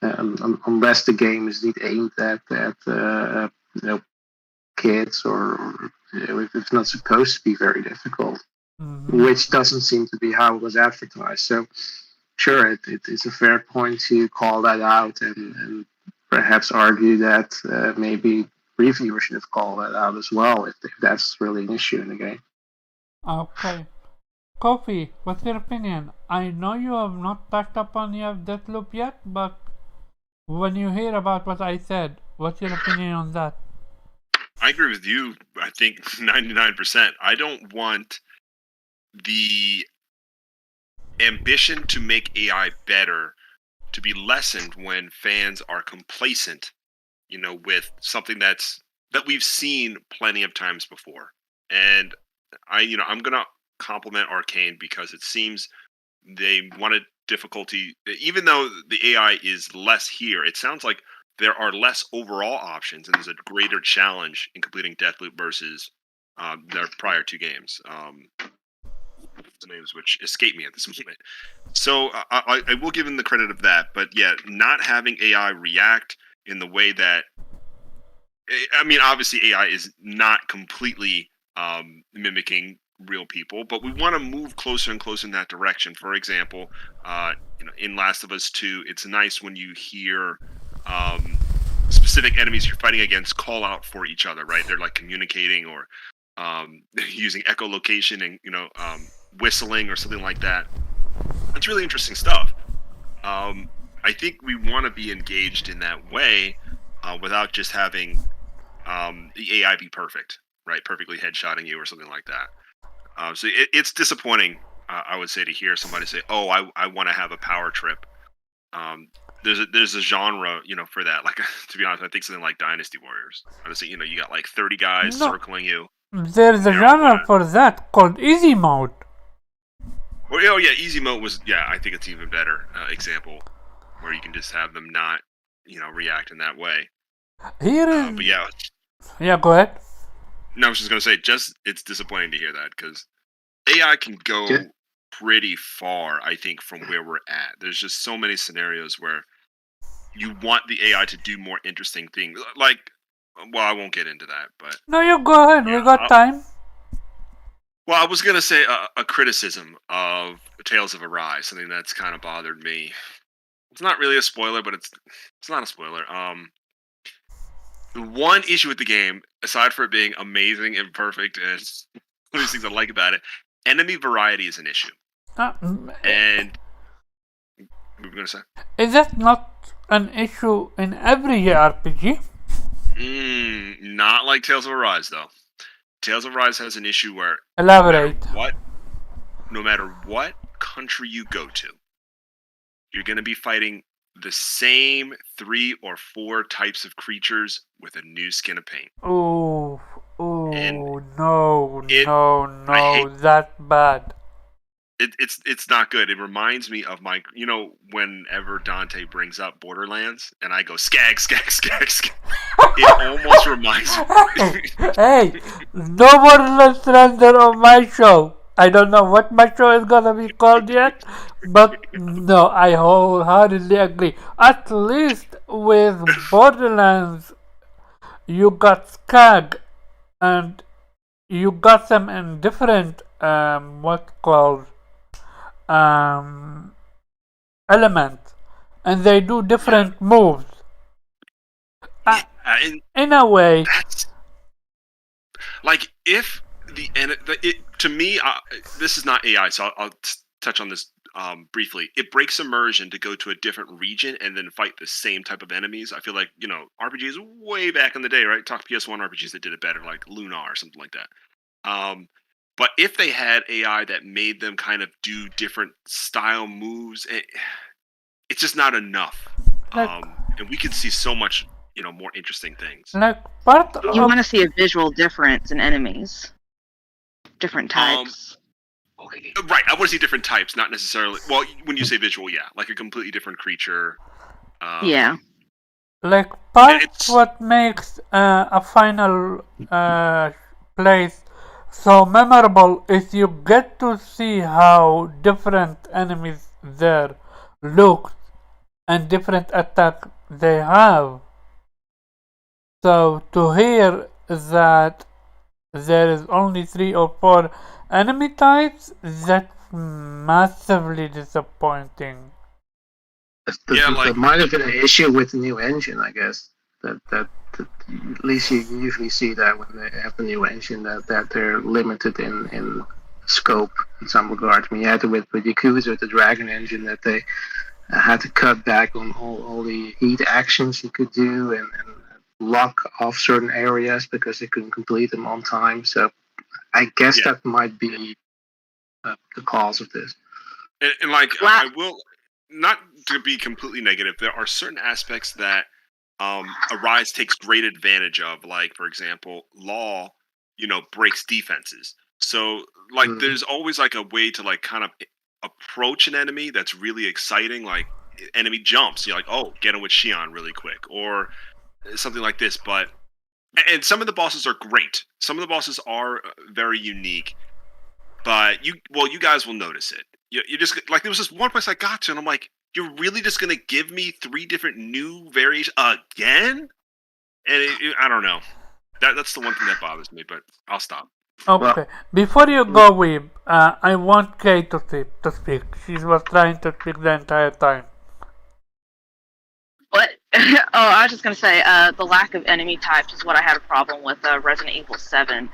unless the game is indeed aimed at kids, or if it's not supposed to be very difficult, which doesn't seem to be how it was advertised. So sure, it's a fair point to call that out and perhaps argue that maybe reviewers should have called that out as well if that's really an issue in the game. Okay. Kofi, what's your opinion? I know you have not touched upon your Deathloop yet, but when you hear about what I said, what's your opinion on that? I agree with you, I think 99%. I don't want the ambition to make AI better to be lessened when fans are complacent, with something that we've seen plenty of times before. And I'm gonna compliment Arcane because it seems they wanted difficulty, even though the AI is less here. It sounds like there are less overall options, and there's a greater challenge in completing Deathloop versus their prior two games. The names which escape me at this moment. So I will give them the credit of that, but yeah, not having AI react in the way that, I mean, obviously AI is not completely mimicking real people, but we want to move closer and closer in that direction. For example, in Last of Us 2, it's nice when you hear specific enemies you're fighting against call out for each other, right? They're like communicating or using echolocation and whistling or something like that. It's really interesting stuff. I think we want to be engaged in that way without just having the AI be perfect, right? Perfectly headshotting you or something like that. So it's disappointing, I would say, to hear somebody say, "Oh, I want to have a power trip." There's a genre, for that. Like, to be honest, I think something like Dynasty Warriors. Honestly, you got like 30 guys circling you. There's a genre for that called easy mode. Oh yeah, easy mode was, I think it's even better example where you can just have them not, react in that way. Here is. But yeah. Yeah, go ahead. No, I was just gonna say, it's disappointing to hear that because AI can go pretty far, I think, from where we're at. There's just so many scenarios where you want the AI to do more interesting things. Like, well, I won't get into that, but no, you go ahead. We got time. Well, I was gonna say a criticism of Tales of Arise, something that's kind of bothered me. It's not really a spoiler, but it's not a spoiler. The one issue with the game, aside from it being amazing and perfect, and all these things I like about it, enemy variety is an issue. And what were we gonna say? Is that not an issue in every RPG? Not like Tales of Arise, though. Tales of Arise has an issue where elaborate. No matter what country you go to, you're going to be fighting the same 3 or 4 types of creatures with a new skin of paint. No, that's bad. It's not good. It reminds me of my, whenever Dante brings up Borderlands and I go skag, it almost reminds me. Hey, no Borderlands slander on my show. I don't know what my show is gonna be called yet, but no, I wholeheartedly agree. At least with Borderlands, you got skag, and you got them in different elements, and they do different moves. In a way, like if to me, this is not AI, so I'll touch on this briefly. It breaks immersion to go to a different region and then fight the same type of enemies. I feel like RPGs way back in the day, right? Talk PS1 RPGs that did it better, like Luna or something like that. But if they had AI that made them kind of do different style moves, it's just not enough. And we could see so much more interesting things. Like part You of want to see a visual difference in enemies, different types. Right, I want to see different types, not necessarily. Well, when you say visual, yeah, like a completely different creature. Yeah. like part It's- what makes a final place so memorable is you get to see how different enemies there look and different attack they have. So to hear that there is only 3 or 4 enemy types, that's massively disappointing. There might have been an issue with the new engine, I guess. That at least you usually see that when they have the new engine, that they're limited in scope in some regard. I mean, you had to with Yakuza with the Dragon engine that they had to cut back on all the heat actions you could do and lock off certain areas because they couldn't complete them on time. So I guess that might be the cause of this. And like, I will, not to be completely negative, there are certain aspects that Arise takes great advantage of. Like, for example, Law, breaks defenses. So, like, there's always like a way to like kind of approach an enemy that's really exciting. Like, enemy jumps, you're like, oh, get him with Shion really quick, or something like this. And some of the bosses are great. Some of the bosses are very unique. But you guys will notice it. You just like, there was this one place I got to, and I'm like, you're really just gonna give me 3 different new variations again? And I don't know. That's the one thing that bothers me. But I'll stop. Okay, before you go, Weeb, I want Kay to speak. She was trying to speak the entire time. What? Oh, I was just going to say, the lack of enemy types is what I had a problem with Resident Evil 7.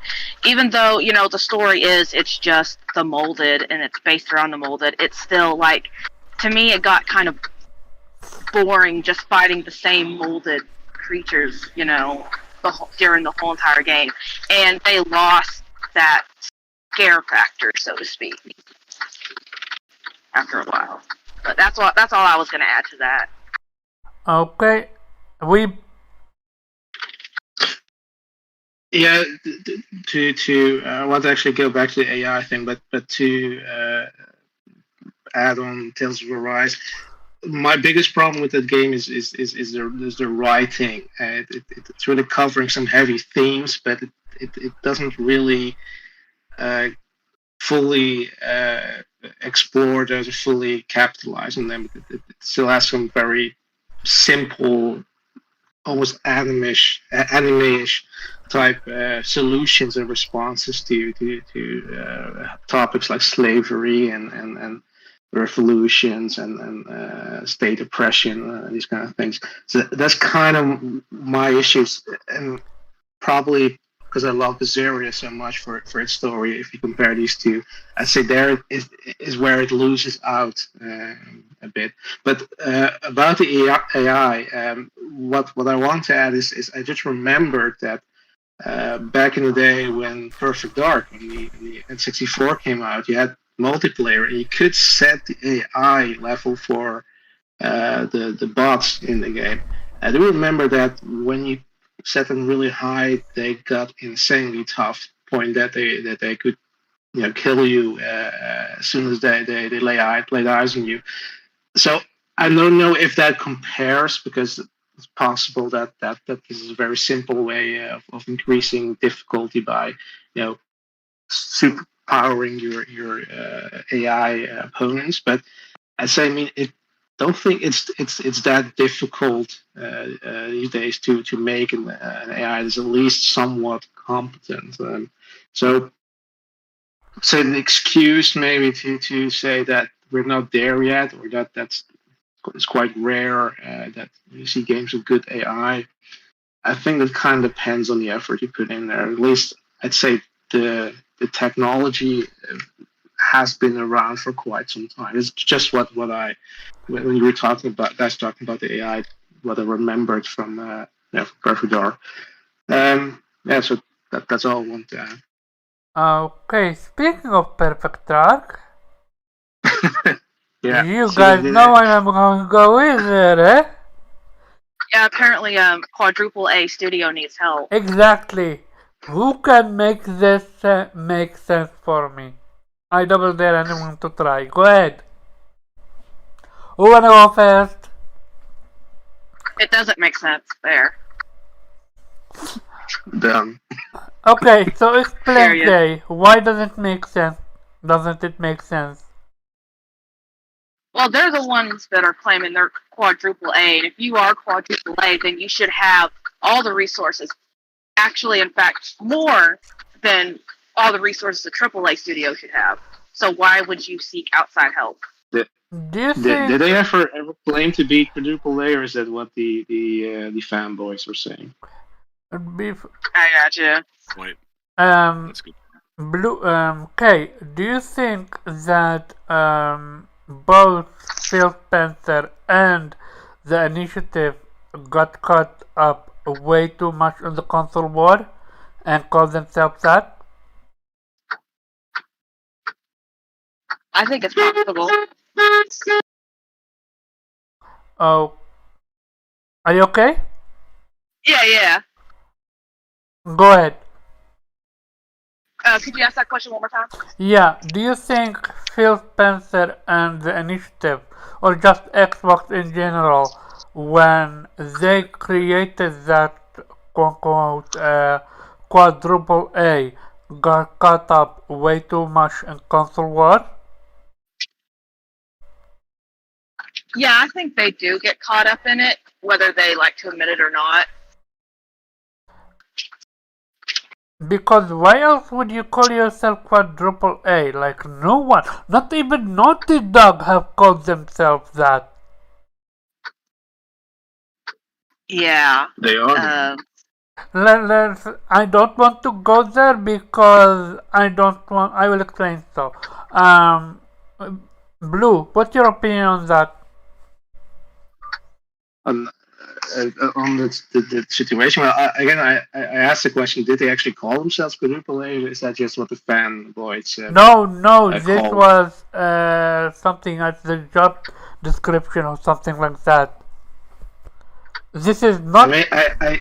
Even though, the story it's just the molded and it's based around the molded, it's still, like, to me it got kind of boring just fighting the same molded creatures, during the whole entire game. And they lost that scare factor, so to speak, after a while. But that's all I was going to add to that. Okay, Yeah, to I want to actually go back to the AI thing, but to add on Tales of Arise, my biggest problem with that game is the writing. It's really covering some heavy themes, but it doesn't really fully explore those or fully capitalize on them. It still has some very simple, almost anime-ish type solutions and responses to topics like slavery and revolutions and state oppression, these kind of things. So that's kind of my issues, and probably because I love Azaria so much for its story. If you compare these two, I'd say there is where it loses out a bit. But about the AI, what I want to add is I just remembered that back in the day when Perfect Dark, when the N64 came out, you had multiplayer and you could set the AI level for the bots in the game. I do remember that when you set them really high, they got insanely tough. Point that they could kill you as soon as they lay eyes on you. So I don't know if that compares, because it's possible that this is a very simple way of increasing difficulty by superpowering your AI opponents. But I say, don't think it's that difficult these days to make an AI that's at least somewhat competent. So an excuse maybe to say that we're not there yet, or that's it's quite rare that you see games with good AI. I think that kind of depends on the effort you put in there. At least I'd say the technology has been around for quite some time. It's just what I, when you were talking about the AI, what I remembered from Perfect Dark. So that's all I want to add. Okay, speaking of Perfect Dark, yeah, you guys know where I'm going to go with it, eh? Yeah, apparently, Quadruple A Studio needs help. Exactly. Who can make this make sense for me? I double dare anyone to try. Go ahead. Who wanna go first? It doesn't make sense there. Done. Okay, so explain, Period. Jay. Why doesn't it make sense? Doesn't it make sense? Well, they're the ones that are claiming they're Quadruple A, and if you are Quadruple A, then you should have all the resources. Actually, in fact, more than all the resources a AAA studio should have. So why would you seek outside help? Do you Did think? they ever claim to be quadruple A, or is that what the fanboys were saying? I gotcha. Point. Um, That's good. Blue. Kay, do you think that both Phil Spencer and the Initiative got caught up way too much on the console war and called themselves that? I think it's possible. Oh, are you okay? Yeah. Go ahead. Could you ask that question one more time? Yeah, do you think Phil Spencer and the Initiative, or just Xbox in general, when they created that quote-unquote quadruple A, got caught up way too much in console war? Yeah, I think they do get caught up in it, whether they like to admit it or not. Because why else would you call yourself quadruple A? Like no one, not even Naughty Dog have called themselves that. Yeah. They are. I don't want to go there because I don't want. I will explain so. Blue, what's your opinion on that? On the situation. Well, I asked the question: did they actually call themselves quadruple A, or is that just what the fanboys? No, this called? was something at the job description or something like that. This is not. I mean, I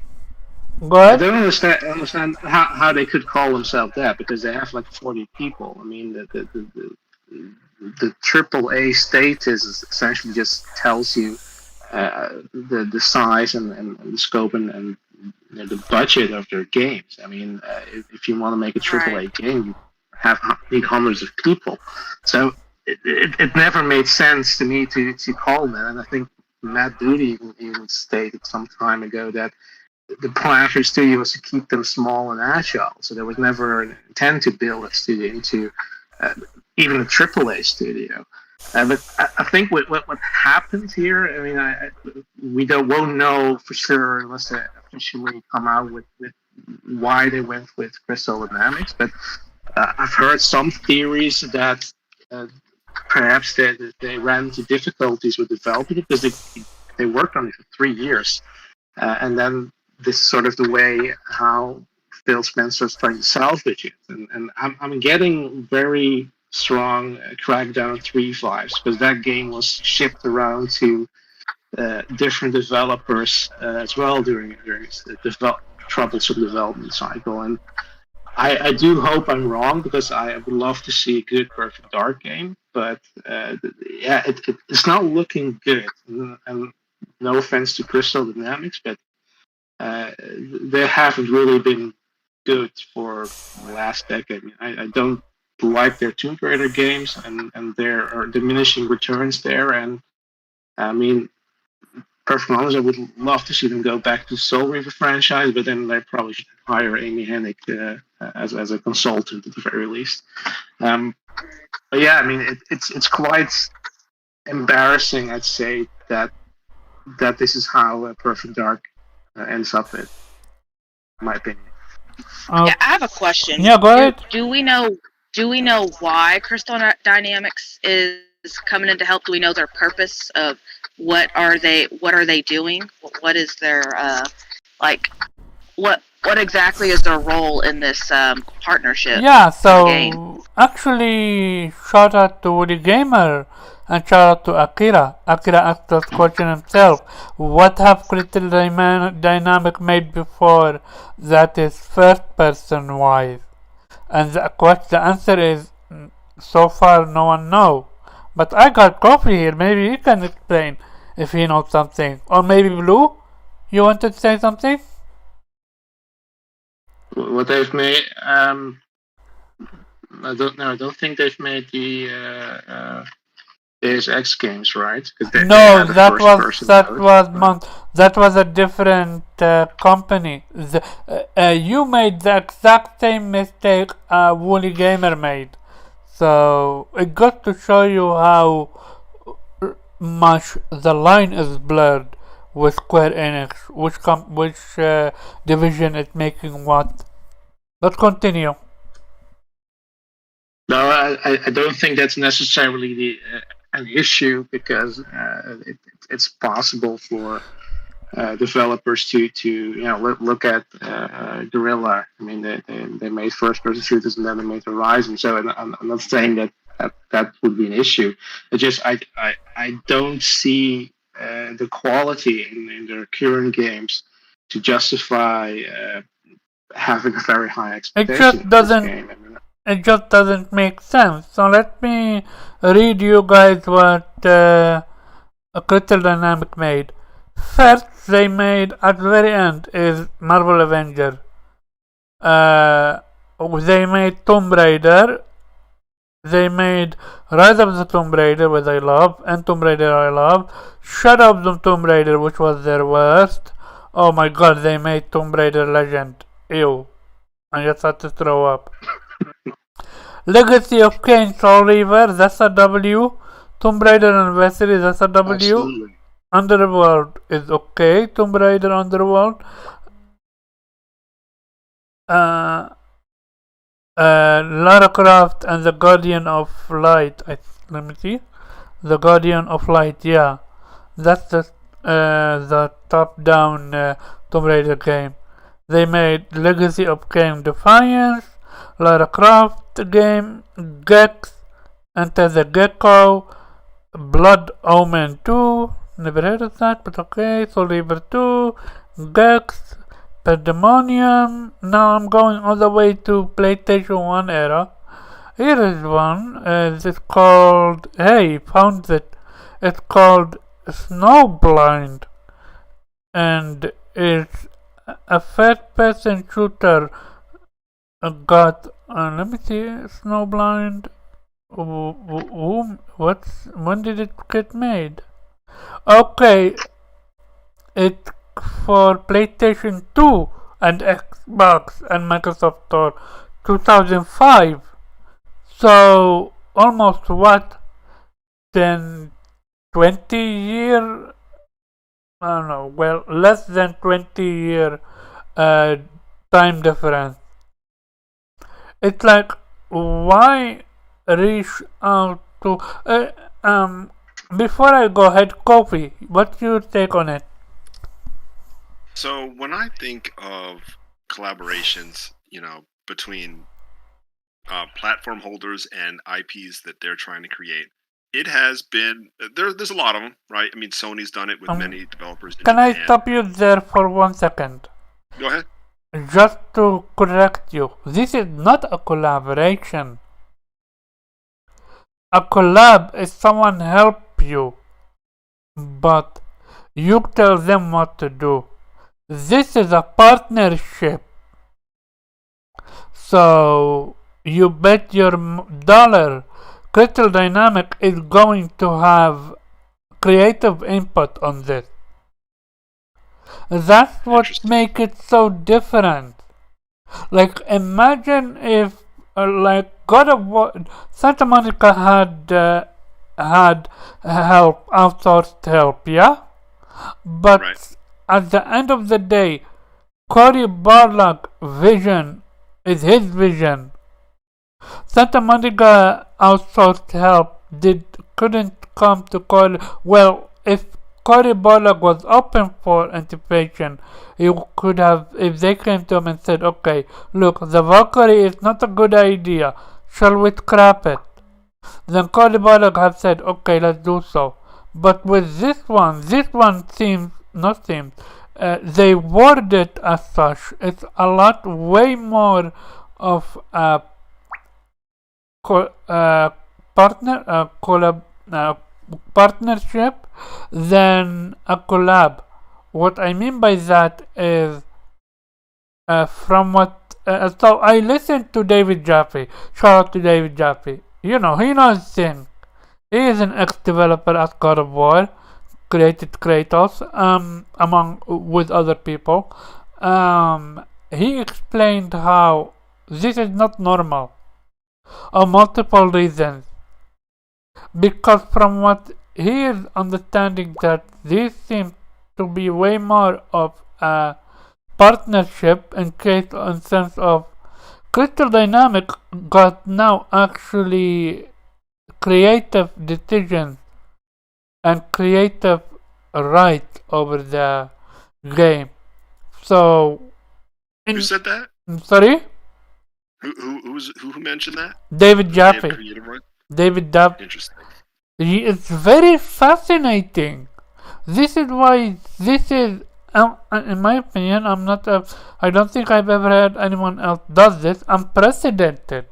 Good. don't understand how they could call themselves that, because they have like 40 people. I mean, the triple A status essentially just tells you the size and the scope and the budget of their games. I mean, if you want to make a triple A game, you need hundreds of people. So it never made sense to me to call that. And I think Matt Booty even stated some time ago that the plan for the studio was to keep them small and agile. So there was never an intent to build a studio into even a AAA studio. But I think what happened here, I mean, we won't know for sure unless they officially come out with why they went with Crystal Dynamics. But I've heard some theories that perhaps they ran into difficulties with developing it because they worked on it for 3 years. And then this is sort of the way how Phil Spencer's trying to salvage it. And I'm getting very strong Crackdown 3 vibes, because that game was shipped around to different developers as well during the troublesome development cycle. And I do hope I'm wrong, because I would love to see a good Perfect Dark game, but yeah, it's not looking good. And no offense to Crystal Dynamics, but they haven't really been good for the last decade. I don't like their Tomb Raider games, and there are diminishing returns there. And I mean, perfectly honest, I would love to see them go back to Soul Reaver franchise, but then they probably should hire Amy Hennig as a consultant at the very least. But yeah, I mean, it's quite embarrassing, I'd say, that this is how Perfect Dark ends up in my opinion. Yeah, I have a question. Yeah, go ahead. Do we know why Crystal Dynamics is coming in to help? Do we know their purpose of what are they doing? What is their what exactly is their role in this partnership? Yeah, game? so actually, shout out to Woody Gamer and shout out to Akira. Akira asked this question himself. What have Crystal Dynamic made before that is first person wise? And the answer is so far no one knows. But I got Coffee here. Maybe he can explain if he knows something. Or maybe Blue, you wanted to say something? What they've made, I don't know. I don't think they've made the Deus Ex games, right? No, that was a different company. You made the exact same mistake Woolly Gamer made. So it got to show you how much the line is blurred with Square Enix, which division is making what. Let's continue. No, I don't think that's necessarily an issue, because it's possible for developers to look at Guerrilla. I mean, they made first-person shooters and then they made Horizon. So I'm not saying that would be an issue. It's just I don't see the quality in their current games to justify having a very high expectation. It just doesn't make sense. So let me read you guys what Crystal Dynamic made. First, they made at the very end is Marvel Avenger. They made Tomb Raider. They made Rise of the Tomb Raider, which I love, and Tomb Raider I love. Shadow of the Tomb Raider, which was their worst. Oh my god, they made Tomb Raider Legend. Ew. I just had to throw up. Legacy of Kain Soul Reaver, that's a W. Tomb Raider Anniversary, that's a W. Absolutely. Underworld is okay. Tomb Raider Underworld. Lara Croft and the Guardian of Light. Let me see. The Guardian of Light, yeah. That's the top-down Tomb Raider game. They made Legacy of Kain Defiance, Lara Croft game, Gex, Enter the Gecko, Blood Omen 2, never heard of that, but okay, Soul Reaver 2, Gex, Pandemonium. Now I'm going all the way to PlayStation 1 era. Here is one, it's called, hey, found it, it's called Snowblind, and it's a first-person shooter. Let me see, Snowblind. When did it get made? Okay, it's for PlayStation 2 and Xbox and Microsoft Store 2005. So almost what? Then 20 year? I don't know. Well, less than 20 year time difference. It's like, why reach out to before I go ahead, Kofi, what's your take on it? So when I think of collaborations, between platform holders and IPs that they're trying to create, it has been there's a lot of them, right? I mean, Sony's done it with many developers. Can I stop you there for 1 second? Go ahead. Just to correct you, this is not a collaboration. A collab is someone help you, but you tell them what to do. This is a partnership. So you bet your dollar Crystal Dynamic is going to have creative input on this. That's what makes it so different. Like, imagine if, like, God of War, Santa Monica had help, outsourced help, yeah? But right. At the end of the day, Cory Barlog's vision is his vision. Santa Monica outsourced help couldn't come to Cory. Well, if Cory Barlog was open for integration, you could have, if they came to him and said, okay, look, the Valkyrie is not a good idea, shall we scrap it? Then Cory Barlog have said, okay, let's do so. But with this one seems, not seems, they word it as such. It's a lot way more of a partnership than a collab. What I mean by that is, from what, so I listened to David Jaffe. Shout out to David Jaffe. You know, he knows things. He is an ex-developer at God of War, created Kratos, among with other people. He explained how this is not normal, on multiple reasons. Because from what he is understanding, that this seems to be way more of a partnership in sense of Crystal Dynamic got now actually creative decisions and creative right over the game. So, who said that? Sorry, Who mentioned that? David Jaffe. David Jaffe. Interesting. It's very fascinating. This is why this is, in my opinion, I don't think I've ever had anyone else does this, unprecedented.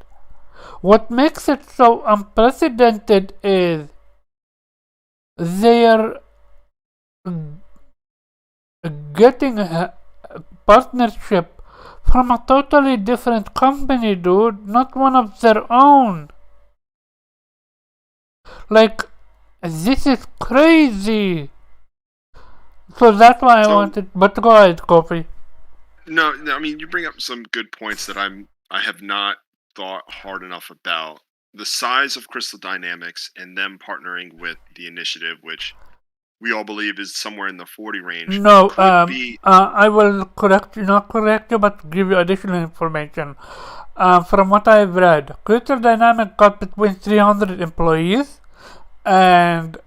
What makes it so unprecedented is they're getting a partnership from a totally different company, dude, not one of their own. Like, this is crazy. So that's why I wanted. But go ahead, Kofi. No, I mean, you bring up some good points that I have not thought hard enough about. The size of Crystal Dynamics and them partnering with the Initiative, which we all believe is somewhere in the 40 range. No, I will not correct you, but give you additional information. From what I've read, Crystal Dynamics got between 300 employees, and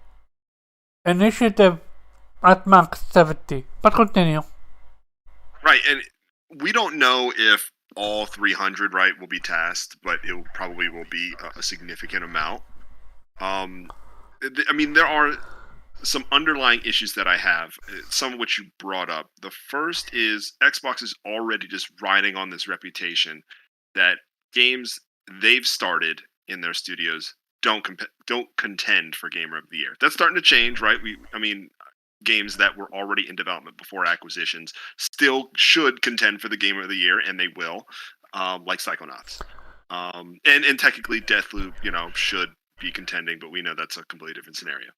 Initiative at max 70. But continue. Right, and we don't know if all 300, right, will be tasked, but it probably will be a significant amount. I mean, there are some underlying issues that I have, some of which you brought up. The first is Xbox is already just riding on this reputation that games they've started in their studios don't contend for Gamer of the Year. That's starting to change, right? Games that were already in development before acquisitions still should contend for the Game of the Year, and they will, like Psychonauts. And technically Deathloop, should be contending, but we know that's a completely different scenario.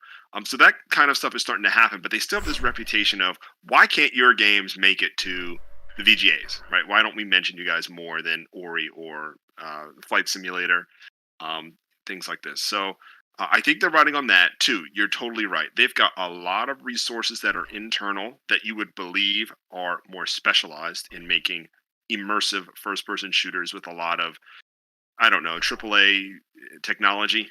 So that kind of stuff is starting to happen, but they still have this reputation of, why can't your games make it to the VGAs, right? Why don't we mention you guys more than Ori or Flight Simulator, things like this. So I think they're riding on that too. You're totally right. They've got a lot of resources that are internal that you would believe are more specialized in making immersive first-person shooters with a lot of, I don't know, AAA technology.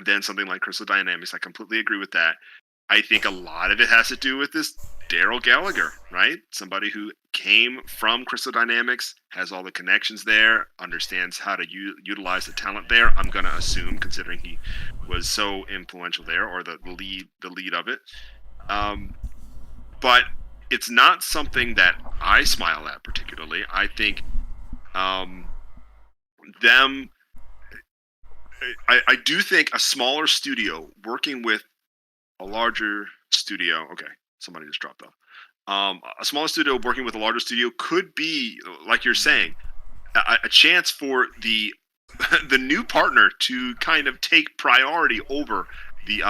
Than something like Crystal Dynamics. I completely agree with that. I think a lot of it has to do with this Daryl Gallagher, right? Somebody who came from Crystal Dynamics, has all the connections there, understands how to utilize the talent there. I'm going to assume, considering he was so influential there, or the lead of it. But it's not something that I smile at particularly. I think I do think a smaller studio working with a larger studio. Okay, somebody just dropped off. A smaller studio working with a larger studio could be, like you're saying, a chance for the new partner to kind of take priority over the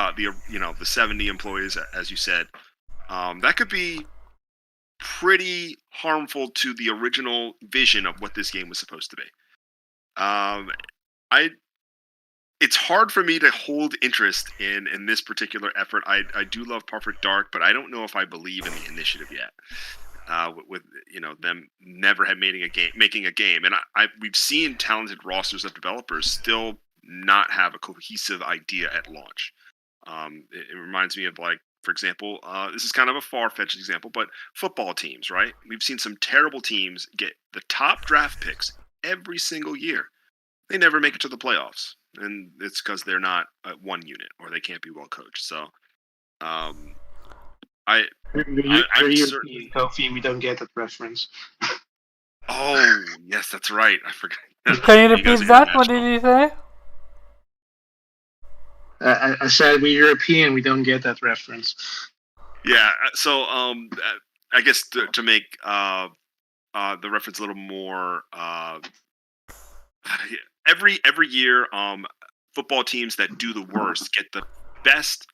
70 employees, as you said. That could be pretty harmful to the original vision of what this game was supposed to be. It's hard for me to hold interest in this particular effort. I do love Perfect Dark, but I don't know if I believe in the Initiative yet. With them never have making a game, and we've seen talented rosters of developers still not have a cohesive idea at launch. It reminds me of like For example, this is kind of a far-fetched example, but football teams, right? We've seen some terrible teams get the top draft picks every single year. They never make it to the playoffs, and it's because they're not one unit or they can't be well coached. So, I'm certainly Kofi. We don't get that reference. Oh, yes, that's right. I forgot. Can you repeat that? What did you say? I said we're European. We don't get that reference. Yeah. So, I guess to make the reference a little more, every year, football teams that do the worst get the best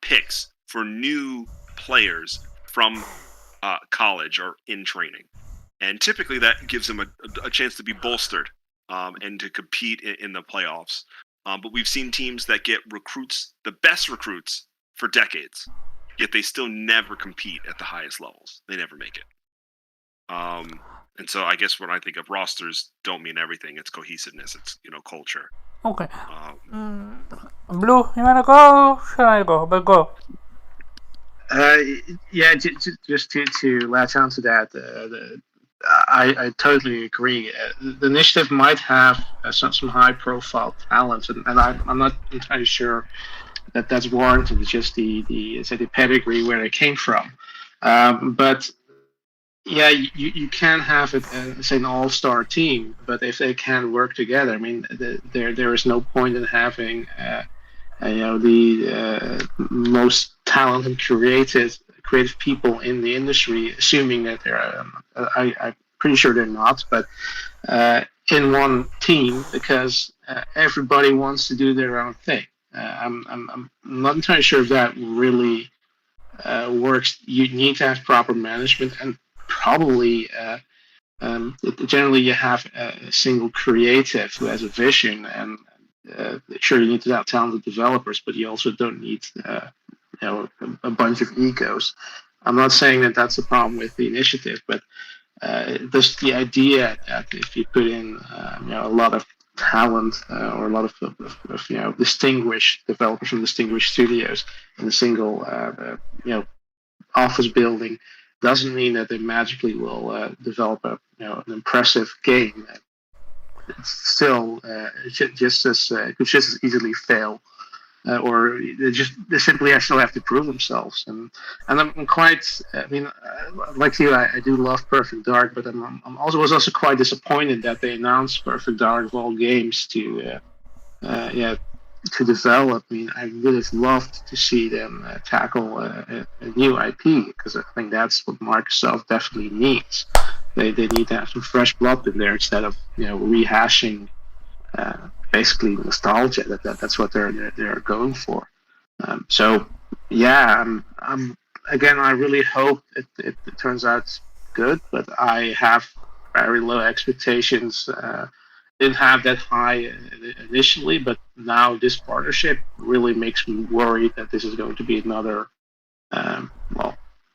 picks for new players from college or in training. And typically that gives them a chance to be bolstered and to compete in the playoffs. But we've seen teams that get recruits, the best recruits, for decades, yet they still never compete at the highest levels. They never make it. And so I guess when I think of rosters, don't mean everything. It's cohesiveness. It's, culture. Okay. Blue, you wanna go? Should I go? But go. Yeah, just to latch on to that, I totally agree. The initiative might have some high-profile talent, and I'm not entirely sure that that's warranted. It's just the pedigree where it came from. But yeah, you can have it say an all-star team, but if they can work together, I mean, there is no point in having the most talented, creative people in the industry, assuming that they're. I'm pretty sure they're not, but in one team, because everybody wants to do their own thing. I'm not entirely sure if that really works. You need to have proper management, and probably generally you have a single creative who has a vision, and sure, you need to have talented developers, but you also don't need a bunch of egos. I'm not saying that that's a problem with the initiative, but just the idea that if you put in a lot of talent or a lot of distinguished developers from distinguished studios in a single office building doesn't mean that they magically will develop an impressive game. It's still just as could just as easily fail, or they simply still have to prove themselves. And I'm quite. I mean, like you, I do love Perfect Dark, but was also quite disappointed that they announced Perfect Dark of all games to develop. I mean, I would have loved to see them tackle a new IP, because I think that's what Microsoft definitely needs. They need to have some fresh blood in there instead of rehashing basically nostalgia. That's what they're going for. So yeah, I really hope it turns out good, but I have very low expectations. Didn't have that high initially, but now this partnership really makes me worried that this is going to be another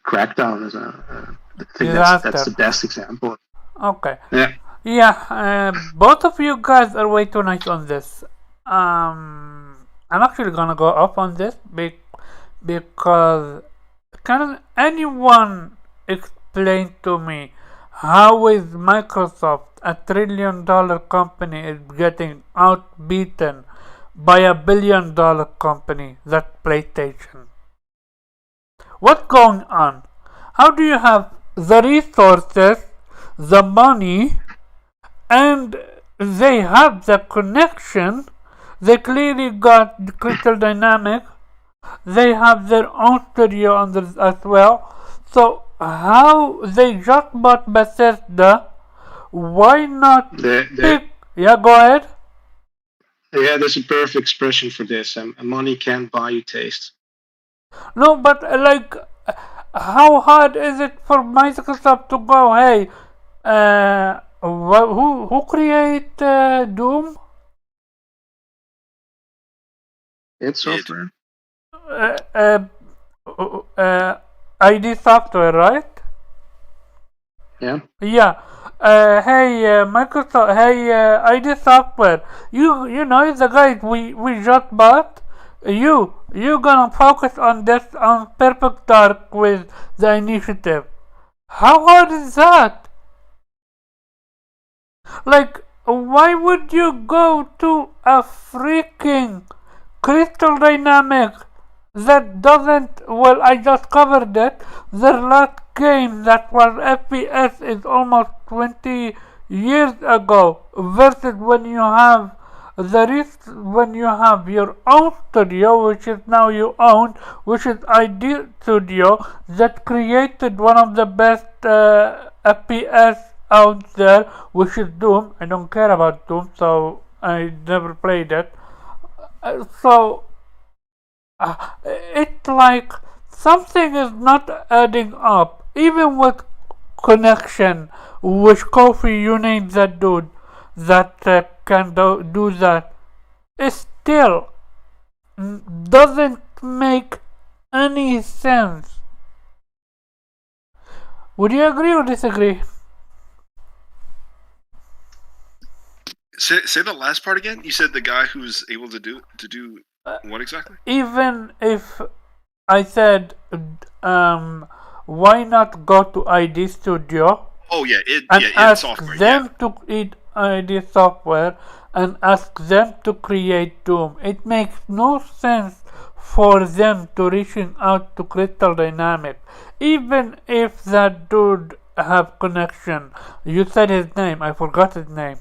Crackdown is I think that's the best example. Okay. Yeah. Yeah, both of you guys are way too nice on this. I'm actually gonna go up on this because can anyone explain to me how is Microsoft, $1 trillion company, is getting outbeaten by $1 billion company, that's PlayStation? What's going on? How do you have the resources, the money, and they have the connection? They clearly got Crystal Dynamics. They have their own studio on this as well. So how they just bought Bethesda? Why not pick? Yeah, go ahead. Yeah, there's a perfect expression for this. Money can't buy you taste. No, but how hard is it for Microsoft to go, hey, who create Doom? It's software. ID Software, right? Yeah. Yeah. Hey, Microsoft. Hey, ID Software. You know the guys we just bought. you gonna focus on this on Perfect Dark with the initiative. How hard is that? Like, why would you go to a freaking Crystal Dynamic that doesn't, well, I just covered it. Their last game that was FPS is almost 20 years ago, versus when you have when you have your own studio, which is now you own, which is ID Studio, that created one of the best FPS out there, which is Doom. I don't care about Doom, so I never played it. So it's like something is not adding up. Even with connection, with Kofi, you name that dude that can do that. It still doesn't make any sense. Would you agree or disagree? Say the last part again. You said the guy who's able to do what exactly? Even if I said, why not go to ID Studio? Oh yeah, and ask software, them to eat ID software and ask them to create Doom. It makes no sense for them to reaching out to Crystal Dynamic, even if that dude have connection. You said his name. I forgot his name.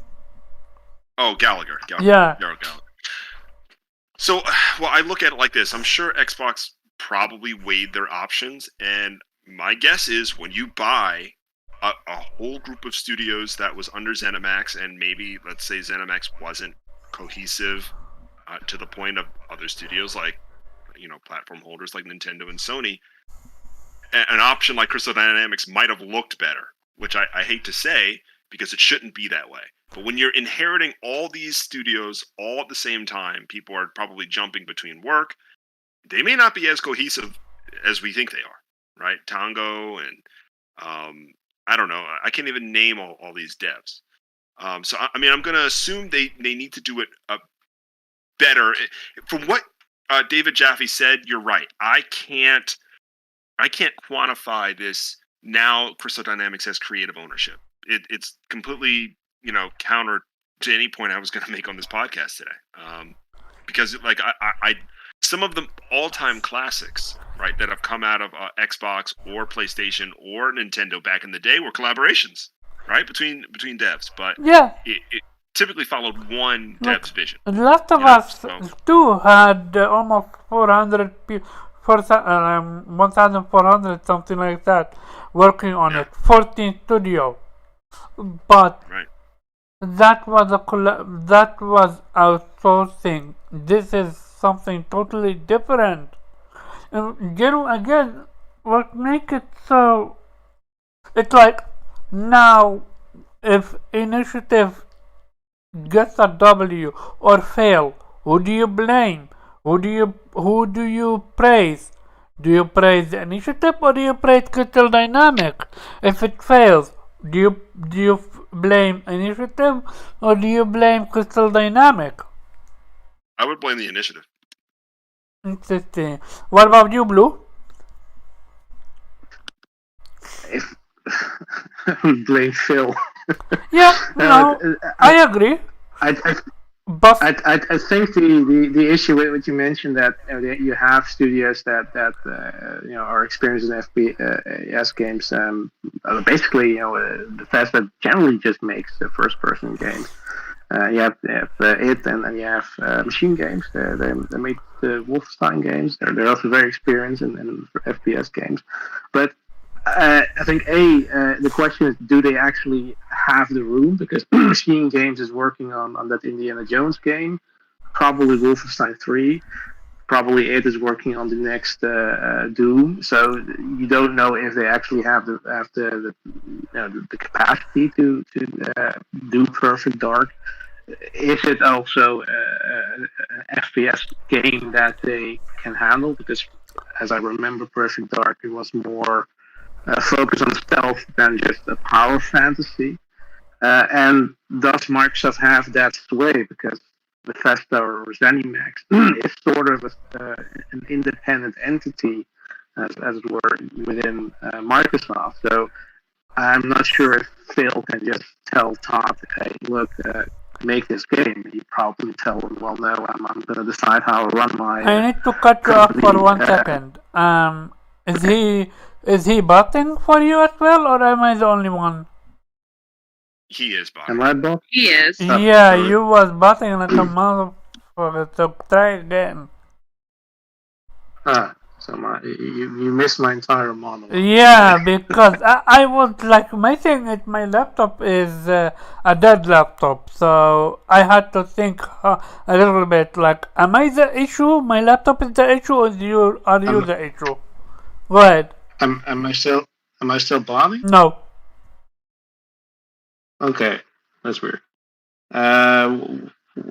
Oh, Gallagher. Yeah. Gallagher. So, well, I look at it like this. I'm sure Xbox probably weighed their options, and my guess is when you buy a whole group of studios that was under ZeniMax, and maybe, let's say, ZeniMax wasn't cohesive to the point of other studios like, platform holders like Nintendo and Sony, an option like Crystal Dynamics might have looked better, which I hate to say because it shouldn't be that way. But when you're inheriting all these studios all at the same time, people are probably jumping between work. They may not be as cohesive as we think they are, right? Tango and I don't know. I can't even name all these devs. So I mean, I'm going to assume they need to do it better. From what David Jaffe said, you're right. I can't quantify this now. Crystal Dynamics has creative ownership. It's completely counter to any point I was going to make on this podcast today. Because like I some of the all-time classics, right, that have come out of Xbox or PlayStation or Nintendo back in the day were collaborations, right, between devs. But yeah, it typically followed one dev's vision. The Last of Us 2 had almost 400 people, 1,400, something like that, working on it. 14 studio, but that was outsourcing. This is something totally different. And again, what makes it so? It's like now, if initiative gets a W or fail, who do you blame? Who do you praise? Do you praise the initiative or do you praise Crystal Dynamic? If it fails, do you blame initiative or do you blame Crystal Dynamic? I would blame the initiative. Interesting. What about you, Blue? I would blame Phil. Yeah, I agree. I think the issue with what you mentioned, that you have studios that are experienced in FPS games. Basically, the fact that generally just makes first person games. You have it, and you have Machine Games. They made the Wolfenstein games. They're also very experienced in FPS games. But I think the question is, do they actually have the room? Because Machine Games is working on that Indiana Jones game, probably Wolfenstein 3. Probably it is working on the next Doom. So you don't know if they actually have the capacity to do Perfect Dark. Is it also an FPS game that they can handle? Because as I remember, Perfect Dark, it was more focused on stealth than just a power fantasy. And does Microsoft have that sway? Because Bethesda or ZeniMax is sort of an independent entity, as it were, within Microsoft. So I'm not sure if Phil can just tell Todd, hey, look, make this game. He'd probably tell him, well, no, I'm going to decide how to run my. I need to cut you off for 1 second. Is he botting for you as well, or am I the only one? He is botting. Am I bot? He is. Yeah, you was botting like a motherfucker, so try again. So you missed my entire monologue. Yeah, because I was like, my thing is my laptop is a dead laptop, so I had to think a little bit like, am I the issue? My laptop is the issue, or are you the issue? Go ahead. Am I still botting? No. Okay, that's weird.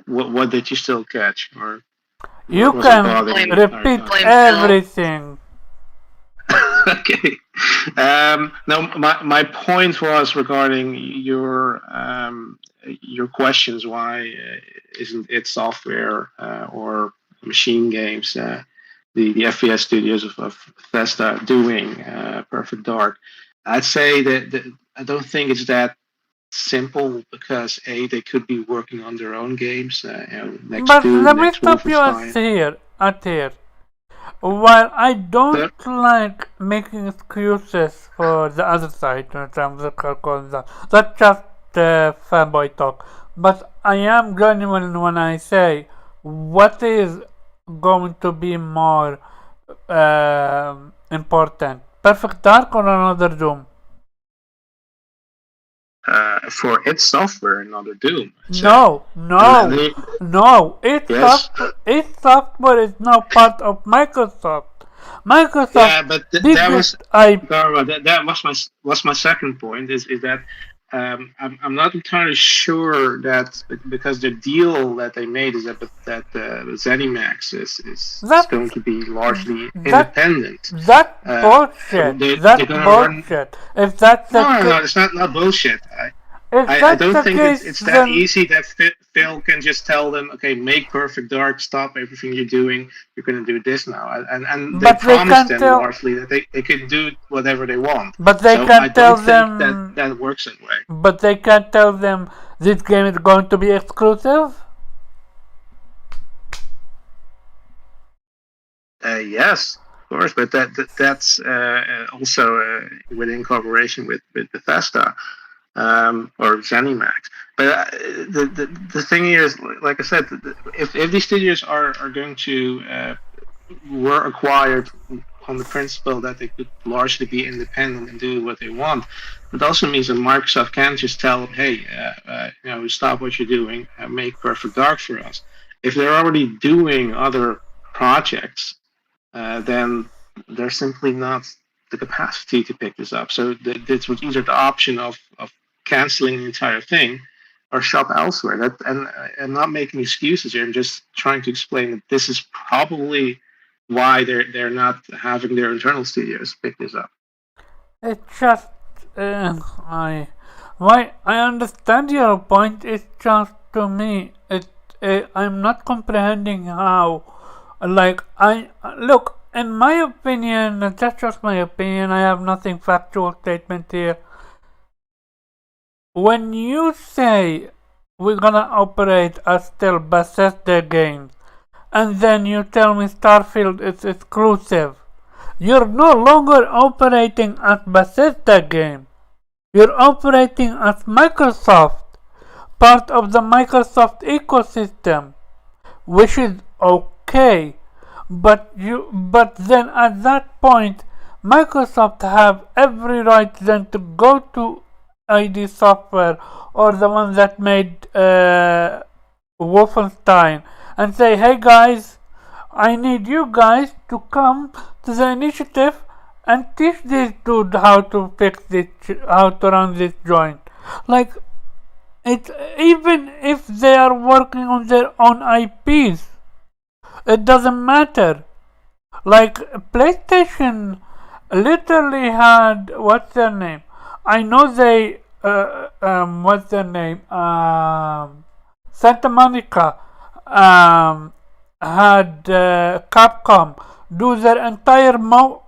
What did you still catch? Or you can repeat everything. Okay. No, my point was regarding your questions. Why isn't it software or machine games? The FPS studios of Bethesda doing Perfect Dark? I'd say that I don't think it's that simple, because they could be working on their own games. Next but to let me stop you at here. While I don't like making excuses for the other side in terms of that, that's just fanboy talk. But I am genuine when I say, what is going to be more important, Perfect Dark or another Doom? For its software, another Doom. No. Its software is now part of Microsoft. Yeah, but that was my second point. Is that I'm not entirely sure that, because the deal that they made is that ZeniMax is going to be largely independent. That's bullshit. That's bullshit. If that's no, it's not bullshit. I don't think it's that easy that Phil can just tell them, okay, make Perfect Dark, stop everything you're doing, you're going to do this now. And they promised them largely that they can do whatever they want. But they can't tell them that works that way. But they can't tell them this game is going to be exclusive? Yes, of course, but that's also within cooperation with Bethesda. Or ZeniMax. But the thing is, like I said, if these studios are going to were acquired on the principle that they could largely be independent and do what they want, it also means that Microsoft can't just tell them, hey, stop what you're doing and make Perfect Dark for us. If they're already doing other projects, then they're simply not the capacity to pick this up. So this was either the option of canceling the entire thing or shop elsewhere. And I'm not making excuses here. I'm just trying to explain that this is probably why they're not having their internal studios pick this up. It's just I understand your point. It's just, to me, I'm not comprehending how. Look, in my opinion, that's just my opinion. I have nothing factual statement here. When you say we're gonna operate as still Bethesda games, and then you tell me Starfield is exclusive, you're no longer operating as Bethesda game. You're operating as Microsoft, part of the Microsoft ecosystem, which is okay. But then at that point, Microsoft have every right then to go to ID Software or the one that made Wolfenstein and say, hey guys, I need you guys to come to the initiative and teach this dude how to fix this, how to run this joint. Like, even if they are working on their own IPs, it doesn't matter. Like, PlayStation literally had, what's their name? I know they, what's their name? Santa Monica had Capcom do their entire motion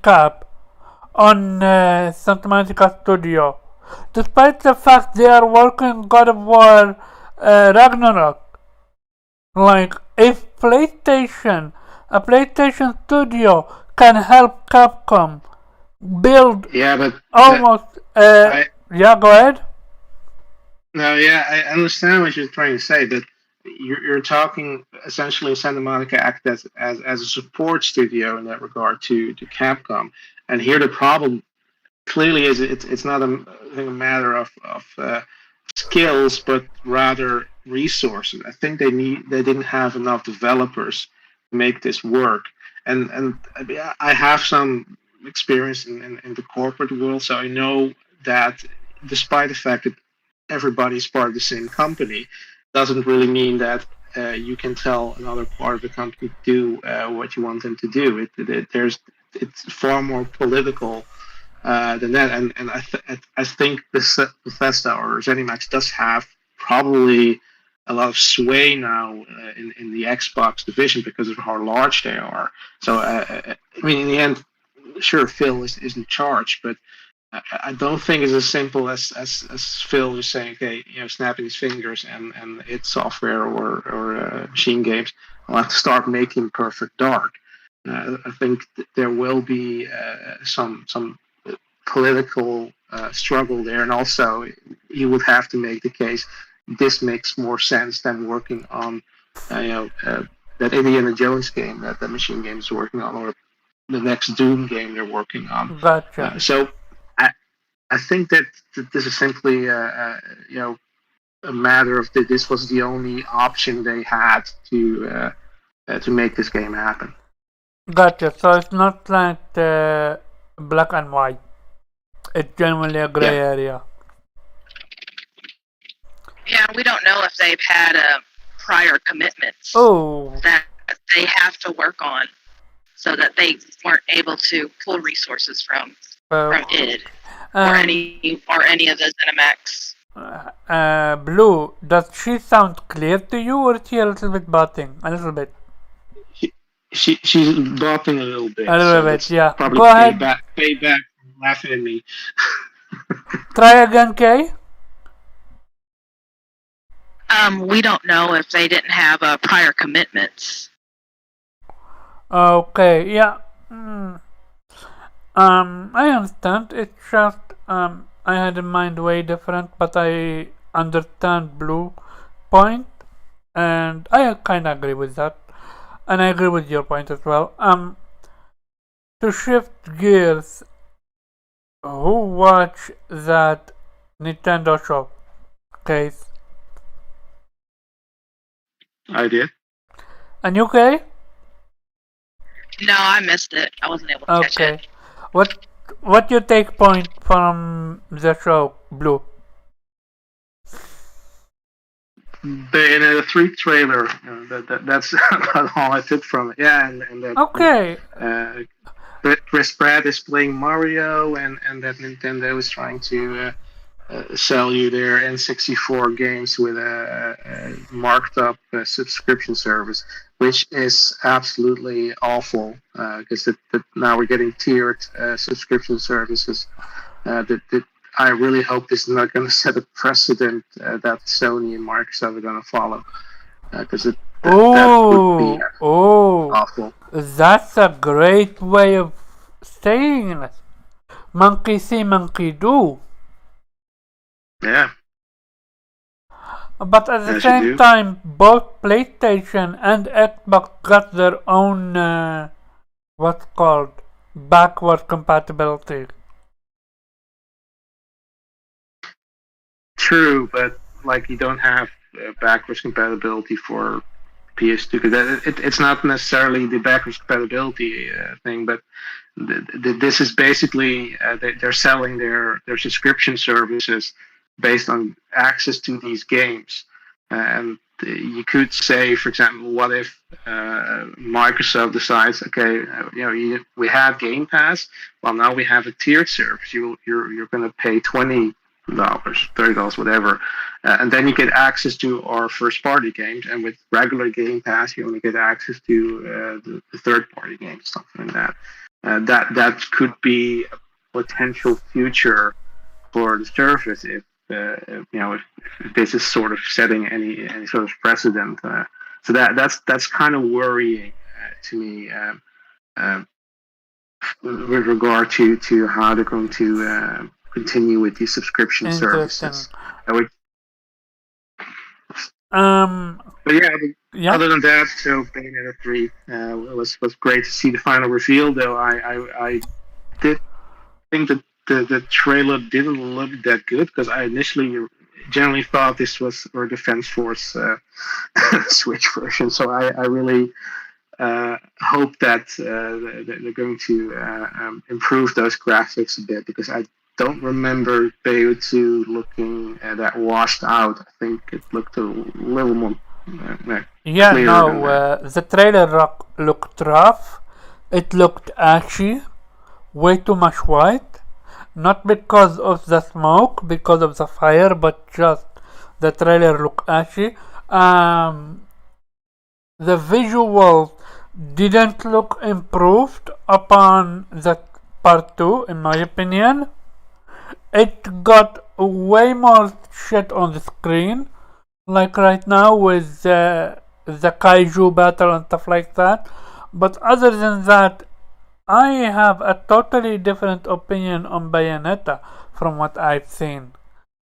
cap on Santa Monica Studio, despite the fact they are working God of War Ragnarok. Like, if a PlayStation Studio can help Capcom build almost... yeah, go ahead. No, yeah, I understand what you're trying to say, but you're talking essentially Santa Monica act as a support studio in that regard to Capcom, and here the problem clearly is it's not a matter of skills, but rather resources. I think they didn't have enough developers to make this work, and I have some experience in the corporate world, so I know that despite the fact that everybody's part of the same company, doesn't really mean that you can tell another part of the company to do what you want them to do. It's far more political than that, and I think Bethesda or ZeniMax does have probably a lot of sway now in the Xbox division because of how large they are. So I mean, in the end, sure, Phil is in charge, but I don't think it's as simple as Phil is saying, okay, snapping his fingers and it's software or machine games. I'll have to start making Perfect Dark. I think there will be some political struggle there, and also you would have to make the case this makes more sense than working on that Indiana Jones game that the Machine Games is working on, or the next Doom game they're working on. Gotcha. So I think that this is simply a matter of that this was the only option they had to make this game happen. Gotcha. So it's not like black and white. It's generally a gray area. Yeah, we don't know if they've had prior commitments that they have to work on, so that they weren't able to pull resources from id or any of the ZeniMax. Blue, does she sound clear to you, or is she a little bit butting? A little bit. She's butting a little bit. A little bit, yeah. Probably Go ahead. Pay back laughing at me. Try again, Kay. We don't know if they didn't have prior commitments. Okay, yeah. I understand. It's just I had in mind way different, but I understand Blue point, and I kind of agree with that, and I agree with your point as well. To shift gears, who watched that Nintendo show? Case. I did. And you, Kay? No, I missed it. I wasn't able to catch it. What your take point from the show, Blue? Bayonetta 3 trailer. That's about all I took from it. Yeah, and that. Okay. Chris Pratt is playing Mario, and that Nintendo is trying to sell you their N64 games with a marked up subscription service, which is absolutely awful because now we're getting tiered subscription services. That I really hope this is not going to set a precedent that Sony and Microsoft are going to follow, because that would be awful. That's a great way of saying it. Monkey see, monkey do. Yeah. But at the same time, both PlayStation and Xbox got their own what's called backward compatibility. True, but like you don't have backwards compatibility for PS2 because it's not necessarily the backwards compatibility thing, but this is basically they're selling their subscription services based on access to these games. And you could say, for example, what if Microsoft decides, okay, we have Game Pass, well now we have a tiered service. You're going to pay $20 $30, whatever. And then you get access to our first party games. And with regular Game Pass, you only get access to the third party games, something like that. That could be a potential future for the service if this is sort of setting any sort of precedent. So that's kind of worrying to me with regard to how they're going to continue with these subscription services. But yeah, other than that, so Bayonetta 3 was great to see the final reveal. Though I did think that the trailer didn't look that good because I initially generally thought this was a Defense Force Switch version. So I really hope that they're going to improve those graphics a bit because I don't remember Bayo 2 looking that washed out. I think it looked a little more yeah, no, the trailer looked rough. It looked ashy, way too much white. Not because of the smoke, because of the fire, but just the trailer looked ashy. The visuals didn't look improved upon the part 2, in my opinion. It got way more shit on the screen, like right now with the kaiju battle and stuff like that. But other than that, I have a totally different opinion on Bayonetta from what I've seen.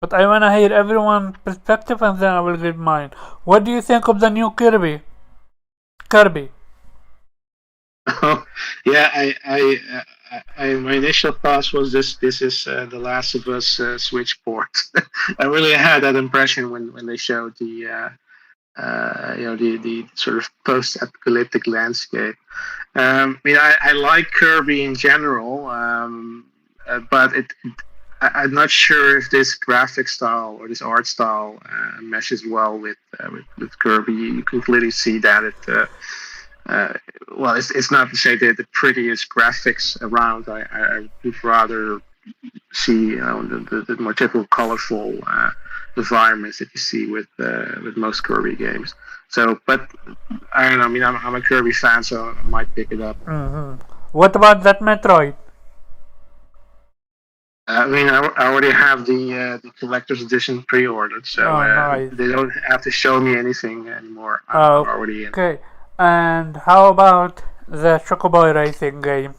But I wanna hear everyone's perspective and then I will give mine. What do you think of the new Kirby? Oh, yeah, I my initial thoughts was this is the Last of Us Switch port. I really had that impression when they showed the sort of post-apocalyptic landscape. I like Kirby in general, but I'm not sure if this graphic style or this art style meshes well with Kirby. You can clearly see that it. It's not to say they're the prettiest graphics around. I would rather see the more typical colorful environments that you see with most Kirby games. So, but I don't know. I mean, I'm a Kirby fan, so I might pick it up. Mm-hmm. What about that Metroid? I already have the collector's edition pre-ordered, so nice. They don't have to show me anything anymore. I'm already in. Okay. And how about the Chocobo racing game?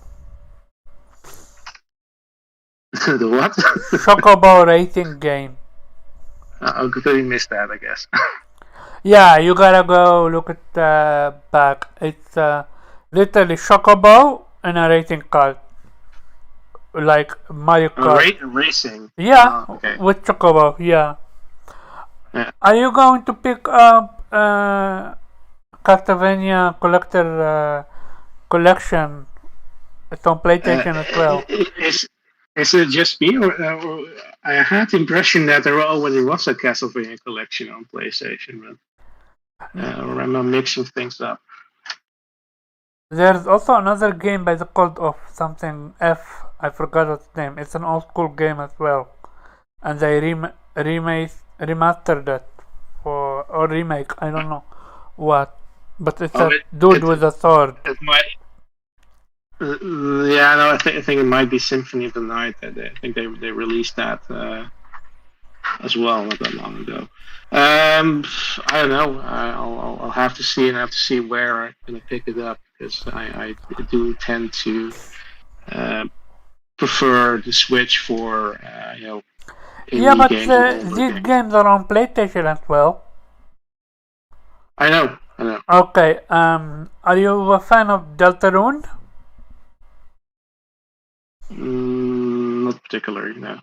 The what? Chocobo racing game. I completely missed that, I guess. Yeah, you gotta go look at the back. It's literally Chocobo and a racing car. Like Mario Kart. Racing? Yeah, okay. With Chocobo, yeah. Are you going to pick up Castlevania collection? It's on PlayStation as well. Is it just me, or I had the impression that there already was a Castlevania collection on PlayStation, but or am I mixing things up? There's also another game by the code of something F. I forgot its name. It's an old school game as well, and they remastered it or remake. I don't know what, but it's a dude with a sword. I think it might be Symphony of the Night. I think they released that as well not that long ago. I don't know. I'll have to see, and I have to see where I'm gonna pick it up because I do tend to prefer the Switch for Yeah, but these games are on PlayStation as well. I know. Okay. Are you a fan of Deltarune? Not particularly, no.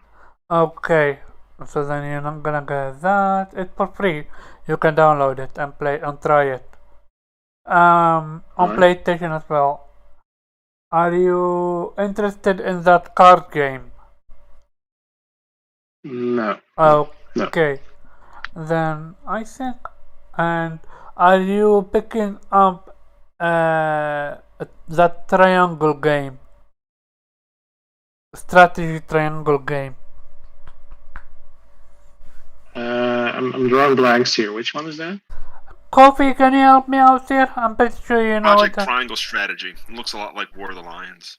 Okay, so then you're not gonna get that. It's for free. You can download it and play and try it. On PlayStation as well. Are you interested in that card game? No. Okay. No. Then I think. And are you picking up that triangle game? Strategy triangle game. I'm drawing blanks here. Which one is that? Kofi, can you help me out here? I'm pretty sure you know Project what. Triangle Strategy. It looks a lot like War of the Lions.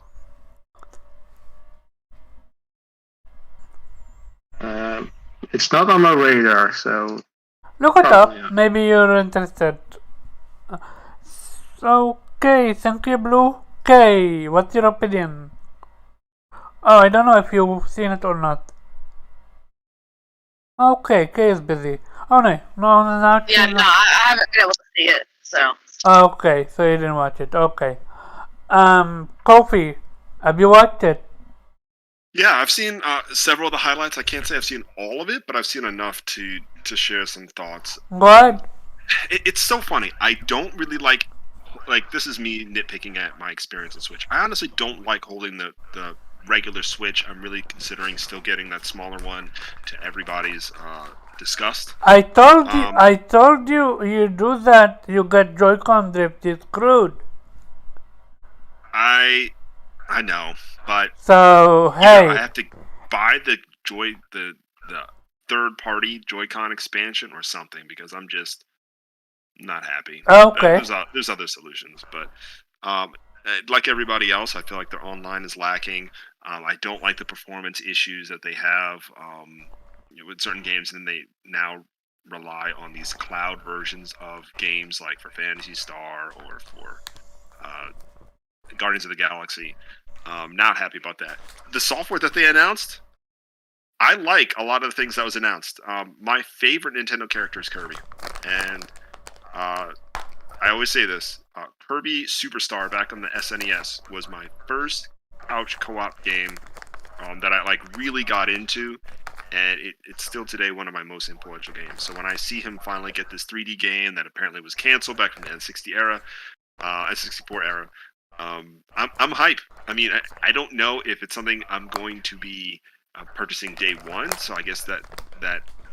It's not on my radar, so Look it up. yeah. Maybe you're interested. Okay, thank you, Blue. Okay, what's your opinion? Oh, I don't know if you've seen it or not. Okay, Kay is busy. Oh no, not. Yeah, no, I haven't been able to see it, so. Okay, so you didn't watch it. Okay. Kofi, have you watched it? Yeah, I've seen several of the highlights. I can't say I've seen all of it, but I've seen enough to share some thoughts. Go ahead. It's so funny. I don't really like this is me nitpicking at my experience on Switch. I honestly don't like holding the regular Switch. I'm really considering still getting that smaller one to everybody's disgust. I told you, you do that, you get Joy-Con drift. It's screwed. I know, but so hey, I have to buy the third party Joy-Con expansion or something because I'm just not happy. Okay. There's other solutions, but like everybody else, I feel like their online is lacking. I don't like the performance issues that they have with certain games, and they now rely on these cloud versions of games like for Fantasy Star or for Guardians of the Galaxy. Not happy about that. The software that they announced, I like a lot of the things that was announced. My favorite Nintendo character is Kirby, and I always say this: Kirby Superstar back on the SNES was my first couch co-op game that I really got into, and it's still today one of my most influential games. So when I see him finally get this 3D game that apparently was canceled back from the N64 era, I'm hype. I mean, I don't know if it's something I'm going to be purchasing day one, so I guess that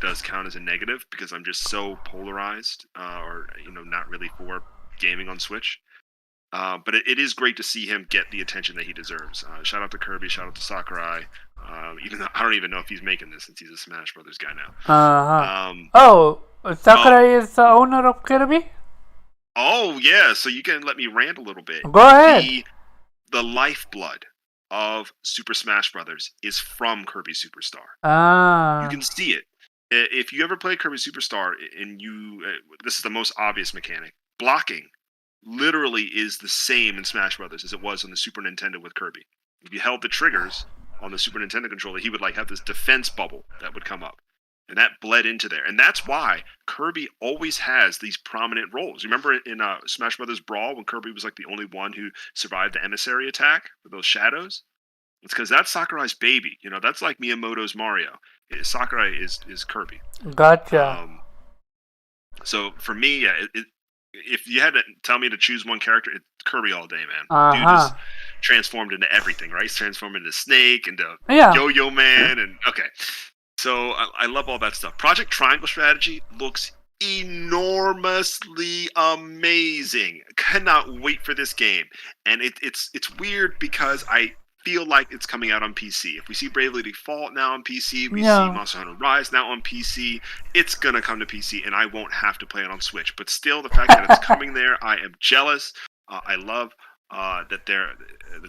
does count as a negative because I'm just so polarized, or not really for gaming on Switch. But it is great to see him get the attention that he deserves. Shout out to Kirby, shout out to Sakurai. Even though I don't even know if he's making this since he's a Smash Brothers guy now. Sakurai is the owner of Kirby? Oh yeah, so you can let me rant a little bit. Go ahead. The lifeblood of Super Smash Brothers is from Kirby Superstar. You can see it. If you ever play Kirby Superstar and this is the most obvious mechanic. Blocking literally is the same in Smash Brothers as it was on the Super Nintendo with Kirby. If you held the triggers on the Super Nintendo controller, he would have this defense bubble that would come up. And that bled into there. And that's why Kirby always has these prominent roles. You remember in Smash Brothers Brawl when Kirby was the only one who survived the emissary attack with those shadows? It's because that's Sakurai's baby. That's like Miyamoto's Mario. Sakurai is Kirby. Gotcha. So for me, yeah, if you had to tell me to choose one character, it's Kirby all day, man. Dude just transformed into everything, right? He's transformed into Snake, into Yo-Yo Man, and okay. So I love all that stuff. Project Triangle Strategy looks enormously amazing. Cannot wait for this game. And it's weird because I feel like it's coming out on PC. If we see Bravely Default now on PC, we see Monster Hunter Rise now on PC, it's gonna come to PC and I won't have to play it on Switch. But still, the fact that it's coming there, I am jealous. I love that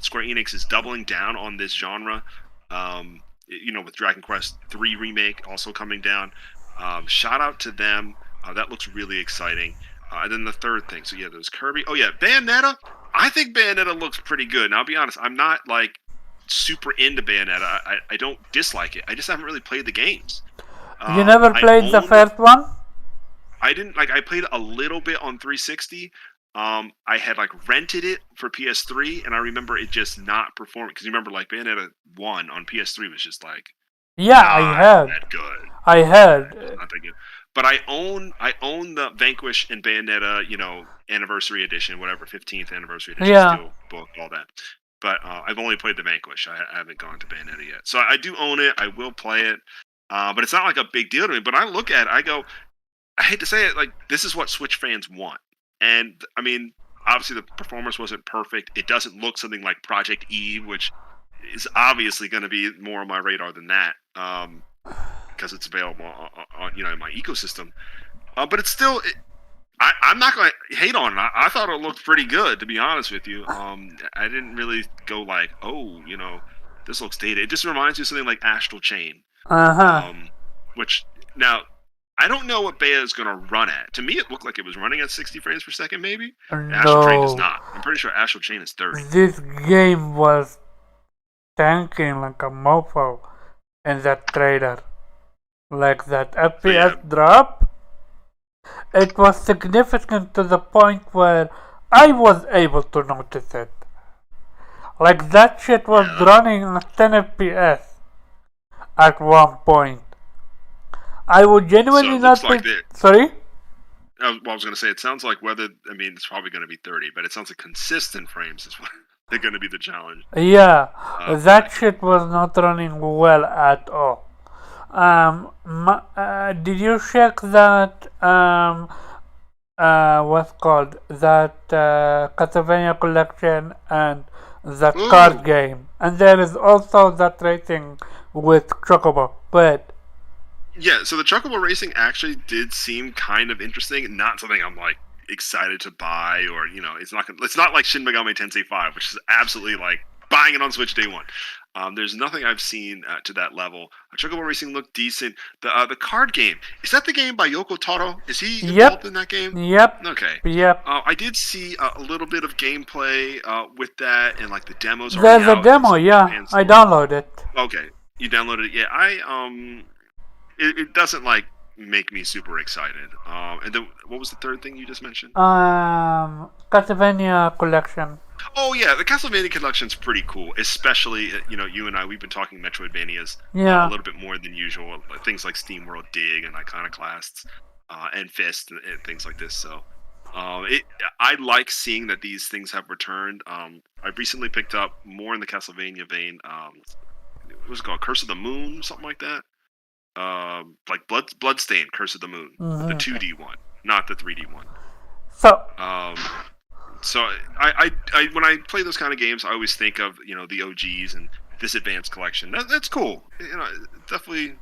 Square Enix is doubling down on this genre. With Dragon Quest III Remake also coming down. Shout out to them. That looks really exciting. And then the third thing. So yeah, there's Kirby. Oh yeah, Bayonetta. I think Bayonetta looks pretty good. Now I'll be honest, I'm not super into Bayonetta. I don't dislike it. I just haven't really played the games. You never played the first one? I didn't. I played a little bit on 360. I had rented it for PS3, and I remember it just not performing. Because you remember Bayonetta 1 on PS3 was just I heard. That good. I heard. Not that good. But I own the Vanquish and Bayonetta, anniversary edition, whatever, 15th anniversary edition, still book, all that. But I've only played the Vanquish. I haven't gone to Bayonetta yet. So I do own it. I will play it. But it's not a big deal to me. But I look at it, I go, I hate to say it, this is what Switch fans want. And, I mean, obviously the performance wasn't perfect. It doesn't look something like Project Eve, which is obviously going to be more on my radar than that. because it's available on in my ecosystem. But it's still. I'm not going to hate on it. I thought it looked pretty good, to be honest with you. I didn't really go like, oh, this looks dated. It just reminds me of something like Astral Chain. Which, now, I don't know what beta is going to run at. To me, it looked like it was running at 60 frames per second, maybe. Astral Chain is not. I'm pretty sure Astral Chain is 30. This game was tanking like a mofo in that trailer. Like that FPS drop. It was significant to the point where I was able to notice it. Like that shit was running at 10 FPS at one point. I would genuinely not be... Sorry? I was going to say, it sounds like it's probably going to be 30, but it sounds like consistent frames is what they're going to be the challenge. Yeah, that shit was not running well at all. Did you check that what's called that Castlevania collection and that card game? And there is also that racing with Chocobo. But yeah, so the Chocobo racing actually did seem kind of interesting. Not something I'm like excited to buy, or it's not like Shin Megami Tensei 5, which is absolutely like buying it on Switch day one. There's nothing I've seen to that level. Chocobo Racing looked decent. The card game, is that the game by Yoko Taro? Is he involved in that game? Yep. Okay. Yep. I did see a little bit of gameplay with that, and like the demos. There's a demo, yeah. I downloaded it. Okay, you downloaded it? Yeah, it doesn't like make me super excited. And then what was the third thing you just mentioned? Castlevania collection. Oh yeah, the Castlevania collection's pretty cool. Especially, you and I, we've been talking Metroidvanias a little bit more than usual. Things like SteamWorld Dig and Iconoclasts, and Fist and things like this. So, I like seeing that these things have returned. I've recently picked up more in the Castlevania vein. What was it called? Curse of the Moon, something like that. Like Bloodstained, Curse of the Moon, the 2D one, not the 3D one. So I when I play those kind of games, I always think of the OGs and this advanced collection. That's cool. Definitely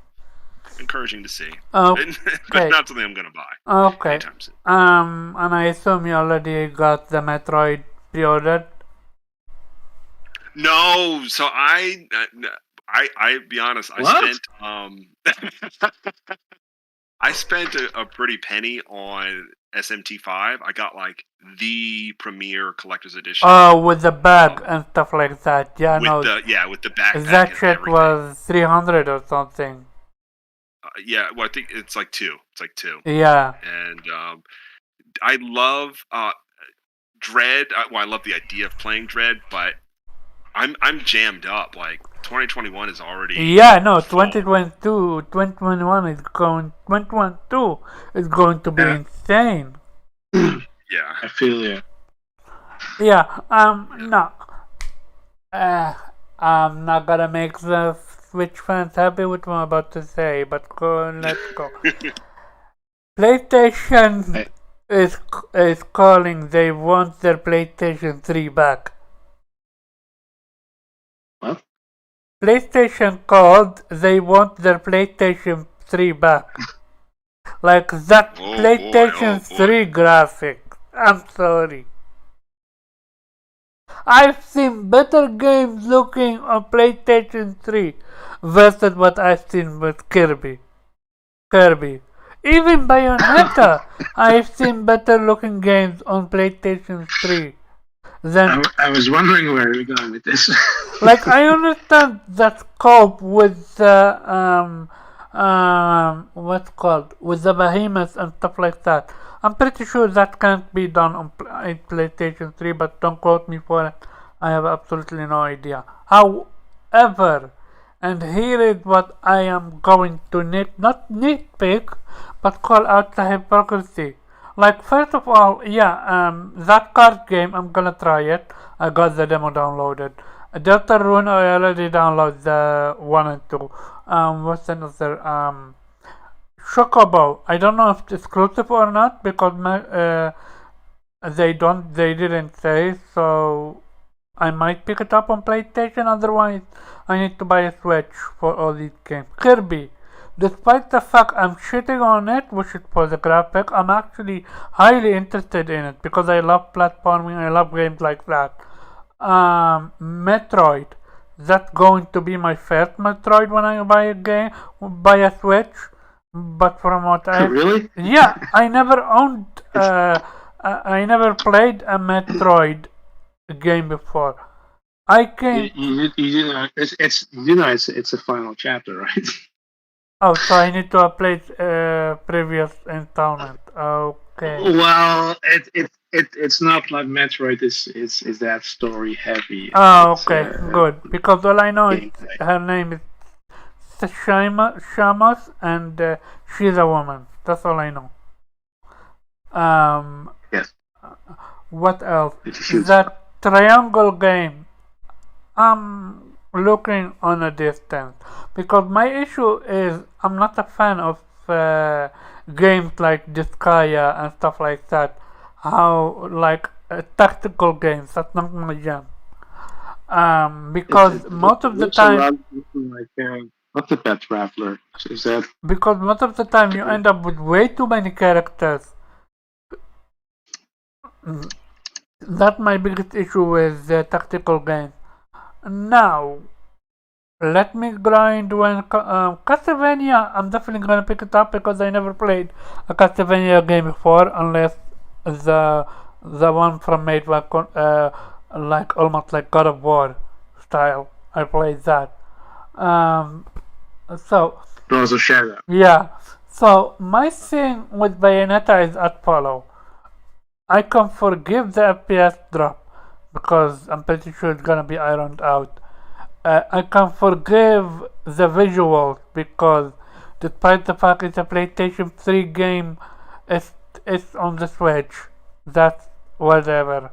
encouraging to see. Okay. But not something I'm gonna buy. Okay. And I assume you already got the Metroid pre-ordered. No, so I be honest. I spent a pretty penny on SMT5. I got like the premier collector's edition. Oh, with the bag and stuff like that. Yeah, with the backpack. That shit was 300 or something. Yeah, well, I think it's like two. Yeah. And I love Dread. I love the idea of playing Dread, but I'm jammed up. Like 2021 is already. Yeah, no, 2021 is going. 2022 is going to be insane. Yeah, I feel you. Yeah. No. I'm not gonna make the Switch fans happy with what I'm about to say, but let's go. PlayStation is calling. They want their PlayStation 3 back. What? PlayStation called. They want their PlayStation 3 back. Like that PlayStation 3 graphic. I'm sorry. I've seen better games looking on PlayStation 3 versus what I've seen with Kirby. Even Bayonetta, I've seen better looking games on PlayStation 3 than... I was wondering where you're going with this. Like, I understand that scope with the, with the behemoths and stuff like that. I'm pretty sure that can't be done on PlayStation 3, but don't quote me for it. I have absolutely no idea. However, and here is what I am going to not nitpick, but call out the hypocrisy. Like, first of all, that card game, I'm gonna try it. I got the demo downloaded. Delta Rune, I already downloaded the 1 and 2. What's another? Chocobo. I don't know if it's exclusive or not because they didn't say, so I might pick it up on PlayStation. Otherwise, I need to buy a Switch for all these games. Kirby. despite the fact I'm shitting on it, which is for the graphic, I'm actually highly interested in it because I love platforming, I love games like that. Metroid, that's going to be my first Metroid when I buy a Switch. But from what I Really? yeah, I never owned. I never played a Metroid game before. I can. You know it's a final chapter, right? Oh, so I need to play previous installment. Okay. Well, it's not like Metroid is that story heavy. Oh, It's, okay, good. Because all I know is gameplay. her name is Shamus, and she's a woman. That's all I know. Yes. What else? It's a shoot. That triangle game. I'm looking on a distance because my issue is I'm not a fan of games like Disgaea and stuff like that. How like tactical games. That's not my jam. Because most of the looks a time. lot like Octopath Traveler. Is that? Because most of the time you end up with way too many characters. That's my biggest issue with tactical games. Now, let me grind when Castlevania. I'm definitely gonna pick it up because I never played a Castlevania game before, unless the one from made by like almost like God of War style. I played that. So Laws of Shadow. yeah. So my thing with Bayonetta is as follow. I can forgive the FPS drop because I'm pretty sure it's gonna be ironed out. I can forgive the visuals because despite the fact it's a PlayStation 3 game, it's on the Switch. That's whatever.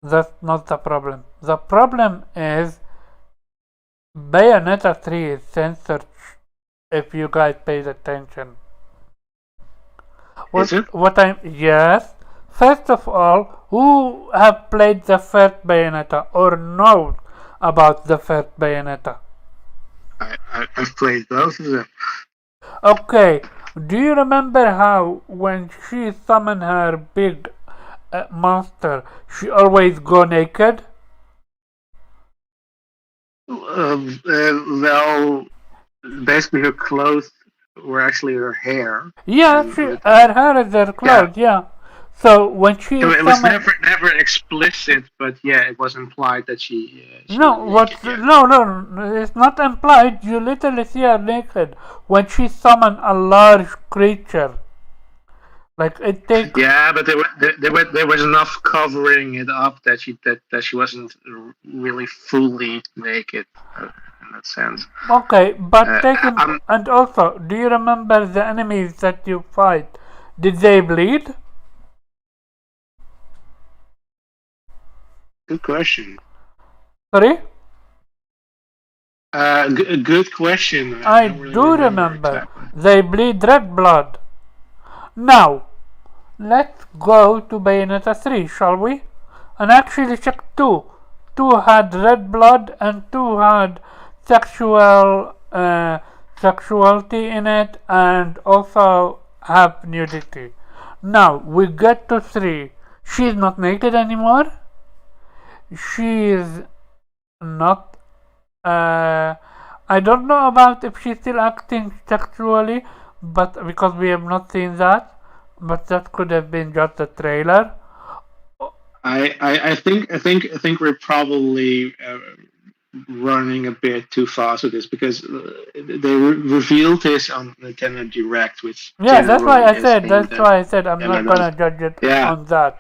That's not the problem. The problem is Bayonetta 3 is censored if you guys paid attention. Yes. First of all, who have played the first Bayonetta or knows about the first Bayonetta? I've played both of them. Okay, do you remember how when she summoned her big monster, she always go naked? Well, basically her clothes were actually her hair. Yeah, her hair is her clothes, yeah. So when she it was never explicit, but yeah, it was implied that she no, it's not implied. You literally see her naked when she summoned a large creature. Like it takes. Yeah, but there was enough covering it up that she wasn't really fully naked in that sense. Okay, but and also, do you remember the enemies that you fight? Did they bleed? Good question. Sorry? Good question. I do remember. Exactly. They bleed red blood. Now, let's go to Bayonetta 3, shall we? And actually check 2. 2 had red blood and 2 had sexuality in it and also have nudity. Now, we get to 3. She's not naked anymore. She's not I don't know about if she's still acting sexually, but because we have not seen that, but that could have been just a trailer. I think we're probably running a bit too fast with this because they revealed this on Nintendo Direct, which that's why I said I'm not gonna judge it on that.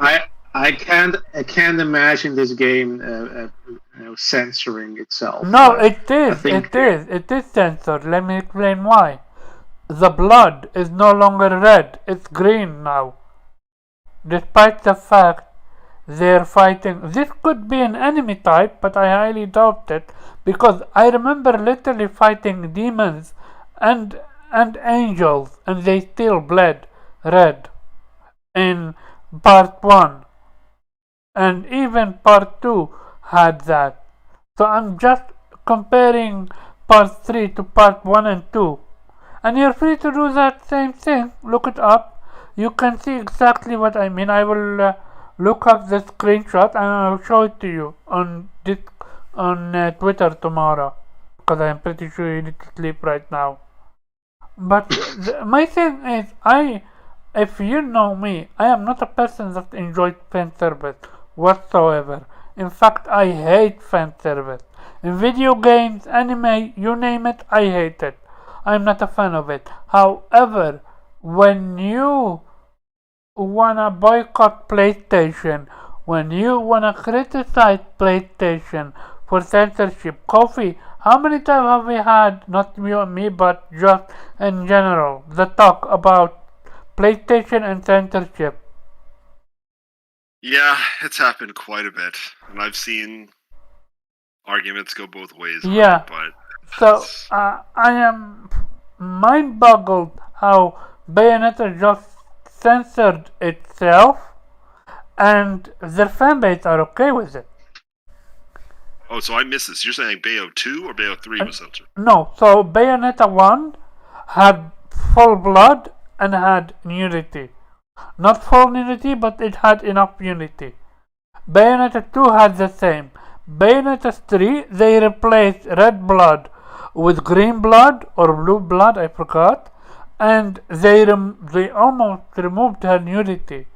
I can't imagine this game censoring itself. No, it is censored. Let me explain why. The blood is no longer red; it's green now. Despite the fact they're fighting, this could be an enemy type, but I highly doubt it because I remember literally fighting demons and angels, and they still bled red in part 1. And even part 2 had that. So I'm just comparing part 3 to part 1 and 2. And you're free to do that same thing. Look it up. You can see exactly what I mean. I will look up the screenshot and I'll show it to you on Twitter tomorrow, because I'm pretty sure you need to sleep right now. But my thing is, if you know me, I am not a person that enjoys fan service whatsoever. In fact, I hate fan service. In video games, anime, you name it, I hate it. I'm not a fan of it. However, when you wanna boycott PlayStation, when you wanna criticize PlayStation for censorship, Kofi, how many times have we had, not you and me, but just in general, the talk about PlayStation and censorship? Yeah, it's happened quite a bit, and I've seen arguments go both ways. Yeah. But so I am mind-boggled how Bayonetta just censored itself, and their fanbase are okay with it. Oh, so I missed this. You're saying Bayo 2 or Bayo 3 was censored? No, so Bayonetta 1 had full blood and had nudity. Not full nudity, but it had enough nudity. Bayonetta 2 had the same. Bayonetta 3, they replaced red blood with green blood or blue blood, I forgot, and they almost removed her nudity.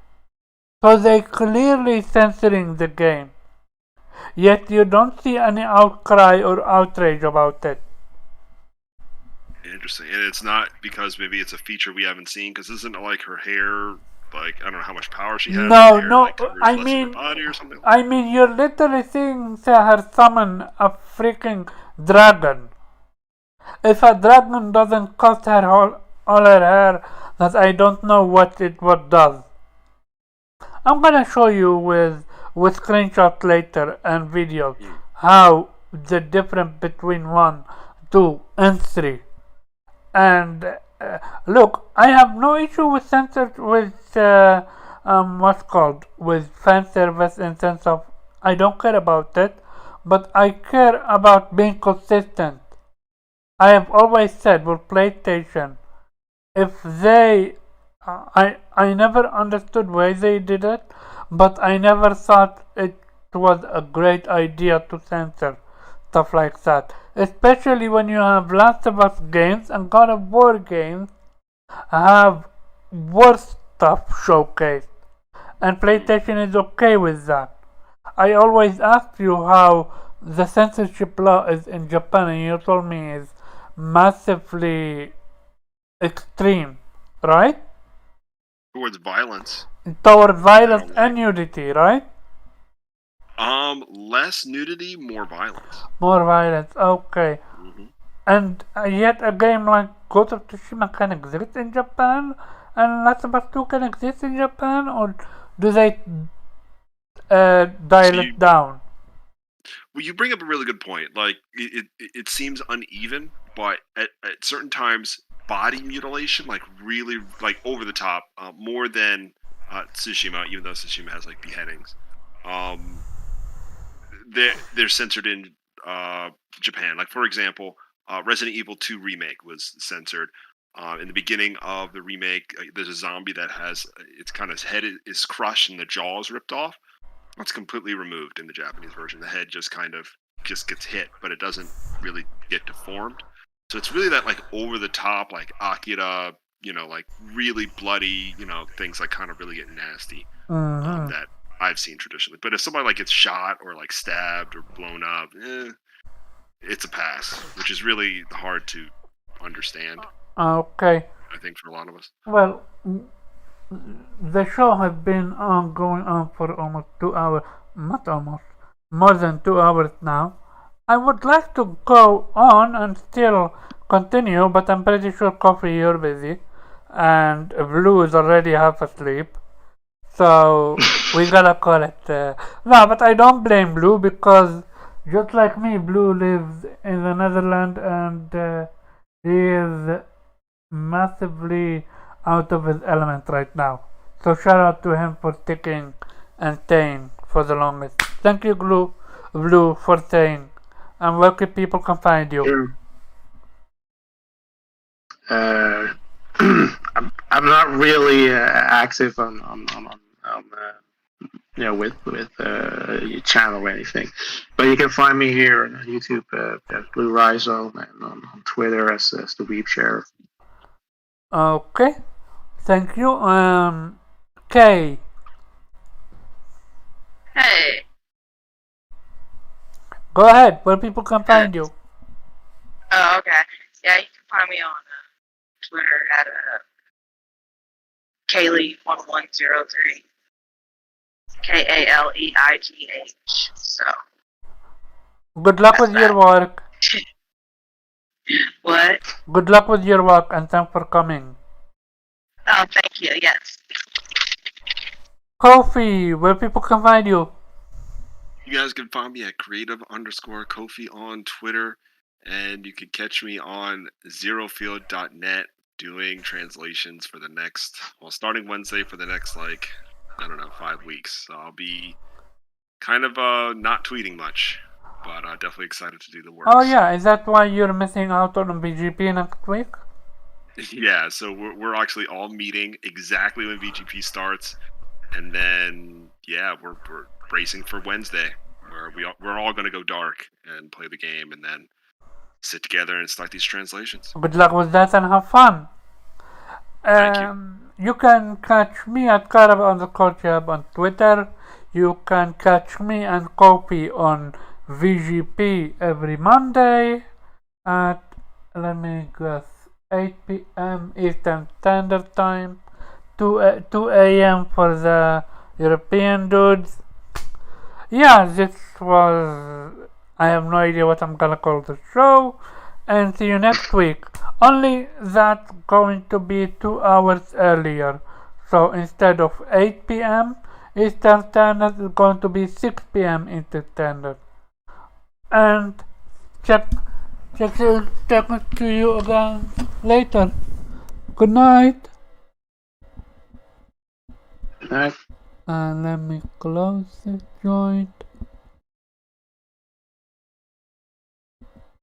So they clearly censoring the game. Yet you don't see any outcry or outrage about it. Interesting. And it's not because maybe it's a feature we haven't seen, because isn't it like her hair, like, I don't know how much power she has? No, hair, no, like, I less of mean, her body or something? I mean, you're literally seeing her summon a freaking dragon. If a dragon doesn't cost her all her hair, that I don't know what does. I'm gonna show you with screenshots later and videos how the difference between 1, 2, and 3. And look, I have no issue with with fan service in sense of I don't care about it, but I care about being consistent. I have always said with PlayStation, if they I never understood why they did it, but I never thought it was a great idea to censor stuff like that. Especially when you have Last of Us games and God of War games have worse stuff showcased. And PlayStation is okay with that. I always asked you how the censorship law is in Japan, and you told me it's massively extreme, right? Towards violence. Toward violence and nudity, right? Less nudity, more violence. More violence, okay. Mm-hmm. And yet a game like Ghost of Tsushima can exist in Japan, and Last of Us 2 can exist in Japan, or do they dial it down? Well, you bring up a really good point. Like, it seems uneven, but at certain times, body mutilation, like really, like over the top, more than Tsushima, even though Tsushima has like beheadings. They're censored in Japan. Like, for example, Resident Evil 2 remake was censored. In the beginning of the remake, there's a zombie that has its kind of head is crushed and the jaw is ripped off. It's completely removed in the Japanese version. The head just gets hit, but it doesn't really get deformed. So it's really that like over the top, like Akira, like really bloody, things like kind of really get nasty. That I've seen traditionally. But if somebody like gets shot or like stabbed or blown up, it's a pass, which is really hard to understand. Okay. I think for a lot of us. Well, the show has been going on for almost 2 hours. Not almost. More than 2 hours now. I would like to go on and still continue, but I'm pretty sure Coffee, you're busy. And Blue is already half asleep. So we gotta call it. No, but I don't blame Blue, because just like me, Blue lives in the Netherlands and he is massively out of his element right now. So shout out to him for sticking and staying for the longest. Thank you, Blue, for staying. And where can people find you? Sure. I'm not really active on with your channel or anything, but you can find me here on YouTube, Blue Rhizome, and on Twitter as the Weeb Sheriff. Okay, thank you. Kay. Hey. Go ahead, where people can find you. Oh, okay. Yeah, you can find me on Twitter at Kaylee1103. KALEIGH. So. Good luck with your work. What? Good luck with your work, and thanks for coming. Oh, thank you. Yes. Kofi, where people can find you. You guys can find me at creative_Kofi on Twitter, and you can catch me on zerofield.net doing translations for the next, starting Wednesday for the next, 5 weeks. So I'll be kind of not tweeting much, but definitely excited to do the work. Oh yeah, is that why you're missing out on BGP next week? Yeah, so we're actually all meeting exactly when VGP starts, and then we're bracing for Wednesday, where we're all going to go dark and play the game, and then sit together and start these translations. Good luck with that and have fun. Thank you. You can catch me at Carab_Jab on Twitter. You can catch me and Kofi on VGP every Monday at, let me guess, 8 p.m. Eastern Standard Time, 2 a.m. for the European dudes. Yeah, this was... I have no idea what I'm gonna call the show. And see you next week. Only that's going to be 2 hours earlier. So instead of 8 p.m. Eastern Standard, it's going to be 6 p.m. Eastern Standard. And check to you again later. Good night. Good night. And let me close the joint.